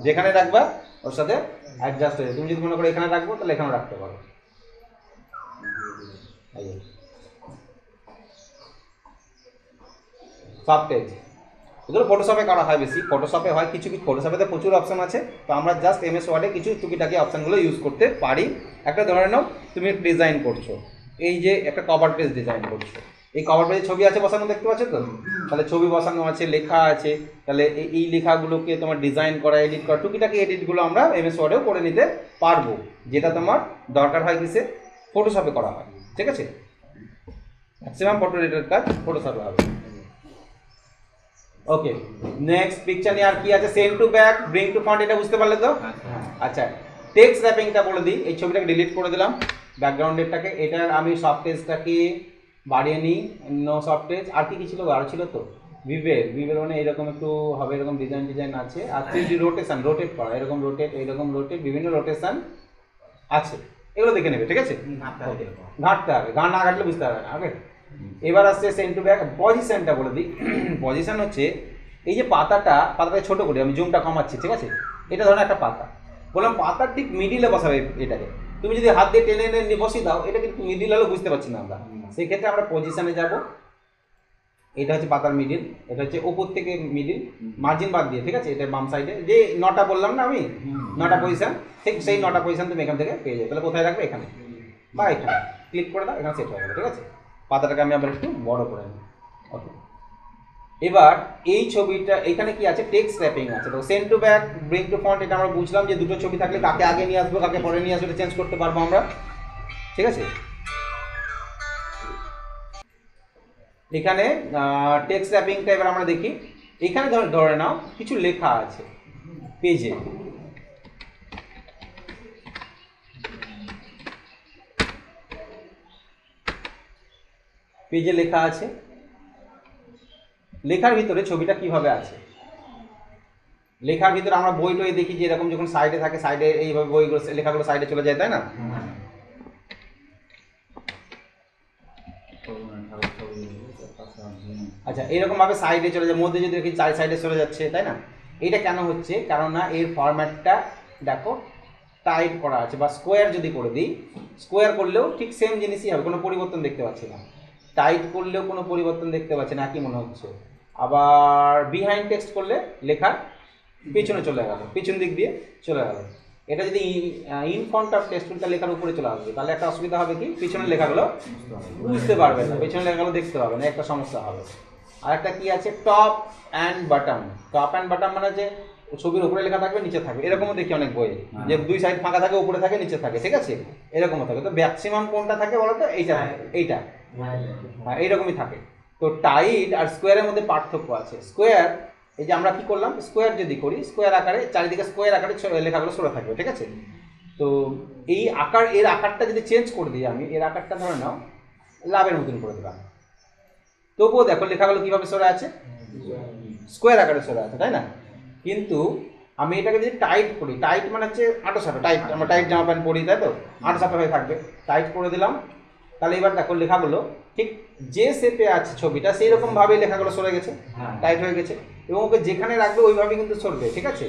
যেখানে রাখবা ওর সাথে অ্যাডজাস্ট হয়ে যাবে। তুমি যদি মনে করো এখানে রাখবো তাহলে এখানেও রাখতে পারো। এই যে সফট এজ, এগুলো ফটোশপে করা হয় বেশি, ফটোশপে হয় কিছু কিছু, ফটোশপেতে প্রচুর অপশন আছে। তো আমরা জাস্ট এমএস ওয়ার্ডে কিছু টুকিটাকি অপশানগুলো ইউজ করতে পারি। একটা ধরে নাও তুমি ডিজাইন করছো, এই যে একটা কভার পেজ ডিজাইন করছো, এই কভার পেজে ছবি আছে বসানো, দেখতে পাচ্ছ তো? তাহলে ছবি বসানো আছে, লেখা আছে, তাহলে এই লেখাগুলোকে তোমার ডিজাইন করা, এডিট করা, টুকিটাকি এডিটগুলো আমরা এমএস ওয়ার্ডেও করে নিতে পারবো, যেটা তোমার দরকার হয় কিসে? ফটোশপে করা হয়, ঠিক আছে। ম্যাক্সিমাম ফটো এডিটের কাজ ফটোশপে হবে। ওকে, নেক্সট পিকচার নিয়ে আর কি আছে? Send to back, bring to font, এটা বুঝতে পারলে তো? আচ্ছা, টেক্সট র্যাপিংটা বলে দিই। এই ছবিটাকে ডিলিট করে দিলাম, ব্যাকগ্রাউন্ডেরটাকে। এটা আমি সফট এজটাকে বাড়িয়ে নিই, নো সফট এজ। আর কি ছিল? আরও ছিল তো ভিভের মানে এরকম একটু হবে, এরকম ডিজাইন আছে। আর 3D রোটেশন, রোটেট করা, এরকম রোটেট, বিভিন্ন রোটেশন আছে, এগুলো দেখে নেবে, ঠিক আছে। ঘাঁটতে হবে, গান না ঘাটলে বুঝতে পারবে না। ওকে, এবার আসছে সেন্ড টু ব্যাক। পজিশনটা বলে দিই। পজিশন হচ্ছে এই যে পাতাটাকে ছোট করি, আমি জুমটা কমাচ্ছি, ঠিক আছে। এটা ধরো একটা পাতা, বললাম পাতার ঠিক মিডিলে বসাবে এটাকে। তুমি যদি হাত দিয়ে টেনে এনে বসিয়ে দাও, এটা কিন্তু মিডিল হলেও বুঝতে পারছি না আমরা। সেক্ষেত্রে আমরা পজিশনে যাব। এটা হচ্ছে পাতার মিডিল, এটা হচ্ছে ওপর থেকে মিডিল, মার্জিন বাদ দিয়ে, ঠিক আছে। এটা বাম সাইডে যে 9টা বললাম না আমি, 9টা পজিশন, ঠিক সেই 9টা পজিশন তুমি এখান থেকে পেয়ে যাবে। তাহলে কোথায় রাখবে? এখানে বা এখানে ক্লিক করে দাও, এখানে সেট হয়ে যাবে, ঠিক আছে। পাতাটাকে আমি আবার একটু বড় করে নিই। ওকে, এবার এই ছবিটা এখানে কি আছে? টেক্সট র্যাপিং আছে। তো send to back, bring to font, এটা আমরা বুঝলাম যে দুটো ছবি থাকলে কাকে আগে নিয়ে আসবো কাকে পরে নিয়ে আসবো এটা চেঞ্জ করতে পারবো আমরা, ঠিক আছে। এখানে টেক্সট র্যাপিংটা এবার আমরা দেখি। এখানে ধরে নাও কিছু লেখা আছে পেজে, লেখা আছে। লেখার ভিতরে ছবিটা কিভাবে আছে? লেখার ভিতরে আমরা বই টই দেখি যে এরকম যখন সাইডে থাকে, সাইডে এইভাবে বইগুলো লেখাগুলো সাইডে চলে যায়, তাই না? আচ্ছা, এরকম ভাবে সাইডে চলে যায়, মধ্যে যদি দেখি 4 সাইডে চলে যাচ্ছে, তাই না? এটা কেন হচ্ছে? কারণ না এর ফরম্যাটটা দেখো টাইট করা আছে। বা স্কোয়ার যদি করে দিই, স্কোয়ার করলেও ঠিক সেম জিনিসই হবে, কোনো পরিবর্তন দেখতে পাচ্ছি না। টাইট করলেও কোনো পরিবর্তন দেখতে পাচ্ছি না, কি মনে হচ্ছে। আবার বিহাইন্ড টেক্সট করলে লেখার পিছনে চলে গেল, পিছন দিক দিয়ে চলে গেল। এটা যদি ইন ফ্রন্ট অফ টেক্সট টুলটা লেখার উপরে চলে আসবে, তাহলে একটা অসুবিধা হবে কি? পিছনের লেখাগুলো বুঝতে পারবে না, পিছনের লেখাগুলো দেখতে পাবে না, একটা সমস্যা হবে। আর একটা কি আছে? Top and button. Top and button মানে যে ছবির উপরে লেখা থাকবে, নিচে থাকবে। এরকমও দেখি অনেক বইয়ে যে 2 সাইড ফাঁকা থাকে, উপরে থাকে নিচে থাকে, ঠিক আছে। এরকমও থাকে। তো ম্যাক্সিমাম কোনটা থাকে বলো তো? এইটা, এইটা, হ্যাঁ, এইরকমই থাকে। তো টাইট আর স্কোয়ারের মধ্যে পার্থক্য আছে। স্কোয়ার, এই যে আমরা কি করলাম, স্কোয়ার যদি করি, স্কোয়ার আকারে চারিদিকে স্কোয়ার আকারে লেখাগুলো সরে থাকবে, ঠিক আছে। তো এই আকার, এর আকারটা যদি চেঞ্জ করে দিই আমি, এর আকারটা ধরে নাও লাভের মতন করে দিলাম, তবুও দেখো লেখাগুলো কিভাবে সরে আছে, স্কোয়ার আকারে সরে আছে, তাই না? কিন্তু আমি এটাকে যদি টাইট করি, টাইট মানে হচ্ছে আঁটোসাঁটো, টাইট, আমরা টাইট জামা প্যান্ট পরি তাই তো, আঁটোসাঁটো হয়ে থাকবে, টাইট করে দিলাম। তাহলে এবার দেখো লেখাগুলো ঠিক যে শেপে আছে ছবিটা সেই রকমভাবেই লেখাগুলো সরে গেছে, টাইট হয়ে গেছে, এবং ওকে যেখানে রাখবে ওইভাবেই কিন্তু সরবে, ঠিক আছে?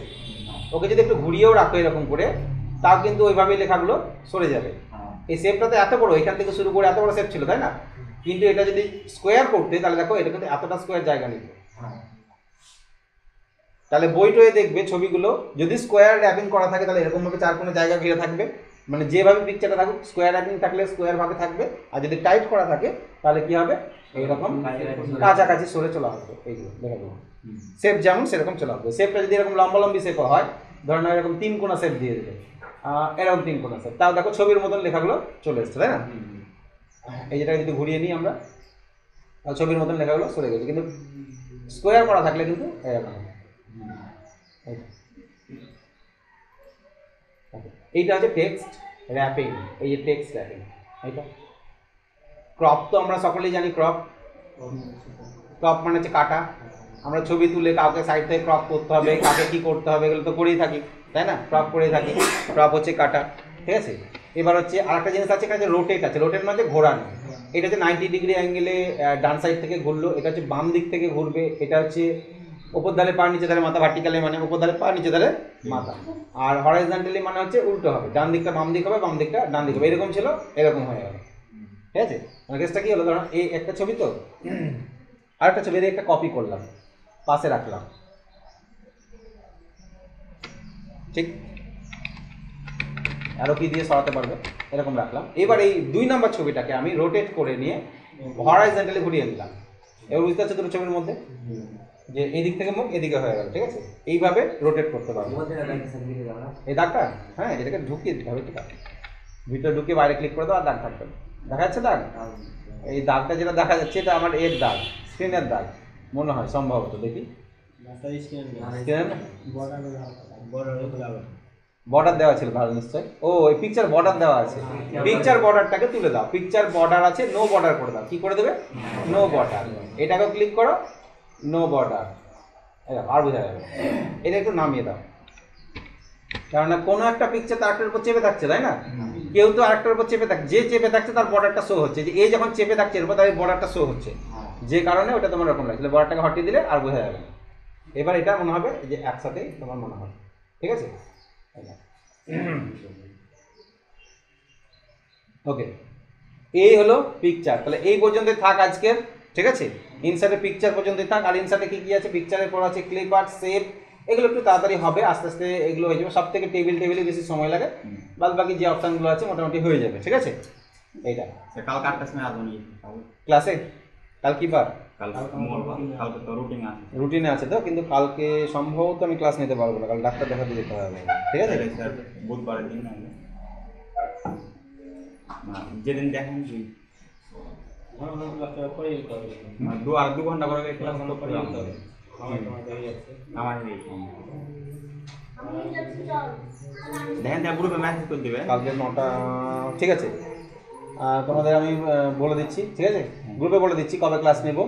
ওকে যদি একটু ঘুরিয়েও রাখো এরকম করে, তাও কিন্তু ওইভাবেই লেখাগুলো সরে যাবে। এই শেপটা তো এত বড়, এখান থেকে শুরু করে এত বড় শেপ ছিল, তাই না? কিন্তু এটা যদি স্কোয়ার করতে, তাহলে দেখো এটা কিন্তু এতটা স্কোয়ার জায়গা নিত। তাহলে বইটয়ে দেখবে ছবিগুলো যদি স্কোয়ার র্যাপিং করা থাকে তাহলে এরকমভাবে চার কোনো জায়গা ঘিরে থাকবে, মানে যেভাবে পিকচারটা থাকুক স্কোয়ার র্যাপিং থাকলে স্কোয়ার ভাবে থাকবে, আর যদি টাইট করা থাকে তাহলে কি হবে, এইরকম কাছাকাছি সরে চলে আসবে। এইগুলো লেখাগুলো শেপ যেমন সেরকম চলে আসবে। শেপটা যদি এরকম লম্বালম্বি শেপ হয়, ধরেন এরকম 3 কোণা শেপ দিয়ে দেবে, এরকম 3 কোণা শেপ, তাও দেখো ছবির মতন লেখাগুলো চলে এসছে, তাই না? এই যেটা যদি ঘুরিয়ে নিই আমরা, ছবির মতন লেখাগুলো সরে গেছে, কিন্তু স্কোয়ার করা থাকলে কিন্তু এরকম। এইটা হচ্ছে টেক্সট র্যাপিং, এই যে টেক্সট র্যাপিং। এইটা ক্রপ তো আমরা সকলেই জানি, ক্রপ মানে হচ্ছে কাটা। আমরা ছবি তুলে কাউকে সাইড থেকে ক্রপ করতে হবে, কাকে কি করতে হবে এগুলো তো করেই থাকি, তাই না? ক্রপ করেই থাকি, ক্রপ হচ্ছে কাটা, ঠিক আছে? এবার হচ্ছে আরেকটা জিনিস আছে, এখানে রোটেট আছে। রোটেট মানে ঘোরানো। এটা হচ্ছে 90 ডিগ্রি অ্যাঙ্গেলে ডান সাইড থেকে ঘুরলো, এটা হচ্ছে বাম দিক থেকে ঘুরবে। এটা হচ্ছে ওপর ধারে পা নিচে ধারে মাথা, ভার্টিক্যালি মানে ওপর ধারে পা নিচে ধারে মাথা, আর হরাইজন্টালি মানে হচ্ছে উল্টো হবে, ডান দিকটা বাম দিক হবে, বাম দিকটা ডান দিক হবে, এরকম ছিল এরকম হয়ে গেল, ঠিক আছে? কেসটা কি হলো, ধরো এই একটা ছবি তো আরেকটা ছবি একটা কপি করলাম, পাশে রাখলাম, ঠিক? আরো কি দিয়ে সরাতে পারবে, এরকম রাখলাম। এবার এই 2 নম্বর ছবিটাকে আমি রোটেট করে নিয়ে হরাইজন্টালি ঘুরিয়ে নিলাম। এবার বুঝতে পারছো দুটো ছবির মধ্যে যে এই দিক থেকে মুখ এদিকে হয়ে গেল, ঠিক আছে? এইভাবে রোটেট করতে পারবো। এই দাগটা, হ্যাঁ, এটাকে ঢুকিয়ে দিতে হবে, ঠিক আছে? ভিতরে ঢুকিয়ে বাইরে ক্লিক করে দাও, আর দাগ থাকবে। দেখা যাচ্ছে দাগ? এই দাগটা যেটা দেখা যাচ্ছে এটা আমার এর দাগ, স্ক্রিনের দাগ মনে হয়, সম্ভবত। দেখি বর্ডার দেওয়া ছিল ভালো নিশ্চয়। ও, এই পিকচার বর্ডার দেওয়া আছে, পিকচার বর্ডারটাকে তুলে দাও। পিকচার বর্ডার আছে, নো বর্ডার করে দাও। কি করে দেবে? No border. এটাকেও ক্লিক করো, নো বর্ডার, আর বোঝা যাবে। এটা একটু নামিয়ে দাও, কারণ কোনো একটা পিকচার তো আরেকটার উপর চেপে থাকছে, তাই না? কেউ তো আরেকটার উপর চেপে থাকছে, যে চেপে থাকছে তার বর্ডারটা শো হচ্ছে, যে এই যখন চেপে থাকছে এর উপর তার বর্ডারটা শো হচ্ছে, যে কারণে ওটা তোমার এরকম লাগছে। বর্ডারটাকে হটিয়ে দিলে আর বোঝা যাবে না। এবার এটা মনে হবে যে একসাথেই তোমার মনে হবে, ঠিক আছে? ওকে, এই হলো পিকচার। তাহলে এই পর্যন্তই থাক আজকের, ঠিক আছে? ইনসার্টে পিকচার পর্যন্তই থাক। আর ইনসার্টে কি কি আছে, পিকচারের পর আছে ক্লিপ আর্ট, শেপ, এগুলো একটু তাড়াতাড়ি হবে, আস্তে আস্তে এগুলো হয়ে যাবে। সব থেকে টেবিলে বেশি সময় লাগে, বাদ বাকি যে অপশানগুলো আছে মোটামুটি হয়ে যাবে, ঠিক আছে? এইটা কাল 8টার সময় আসবো নি ক্লাসে। কাল কি বার? কালকে তো রুটিনে আছে তো, কিন্তু কালকে সম্ভবত আমি ক্লাস নিতে পারবো না, কাল ডাক্তার দেখাতে যেতে হবে, ঠিক আছে? স্যার বুধবারের দিন যেদিন দেখেন দু ঘন্টা করে ক্লাস করতে হবে আমার। দেখেন গ্রুপে মেসেজ করে দেবে কালকে 9টা, ঠিক আছে? তোমাদের আমি বলে দিচ্ছি, ঠিক আছে? গ্রুপে বলে দিচ্ছি কবে ক্লাস নেব।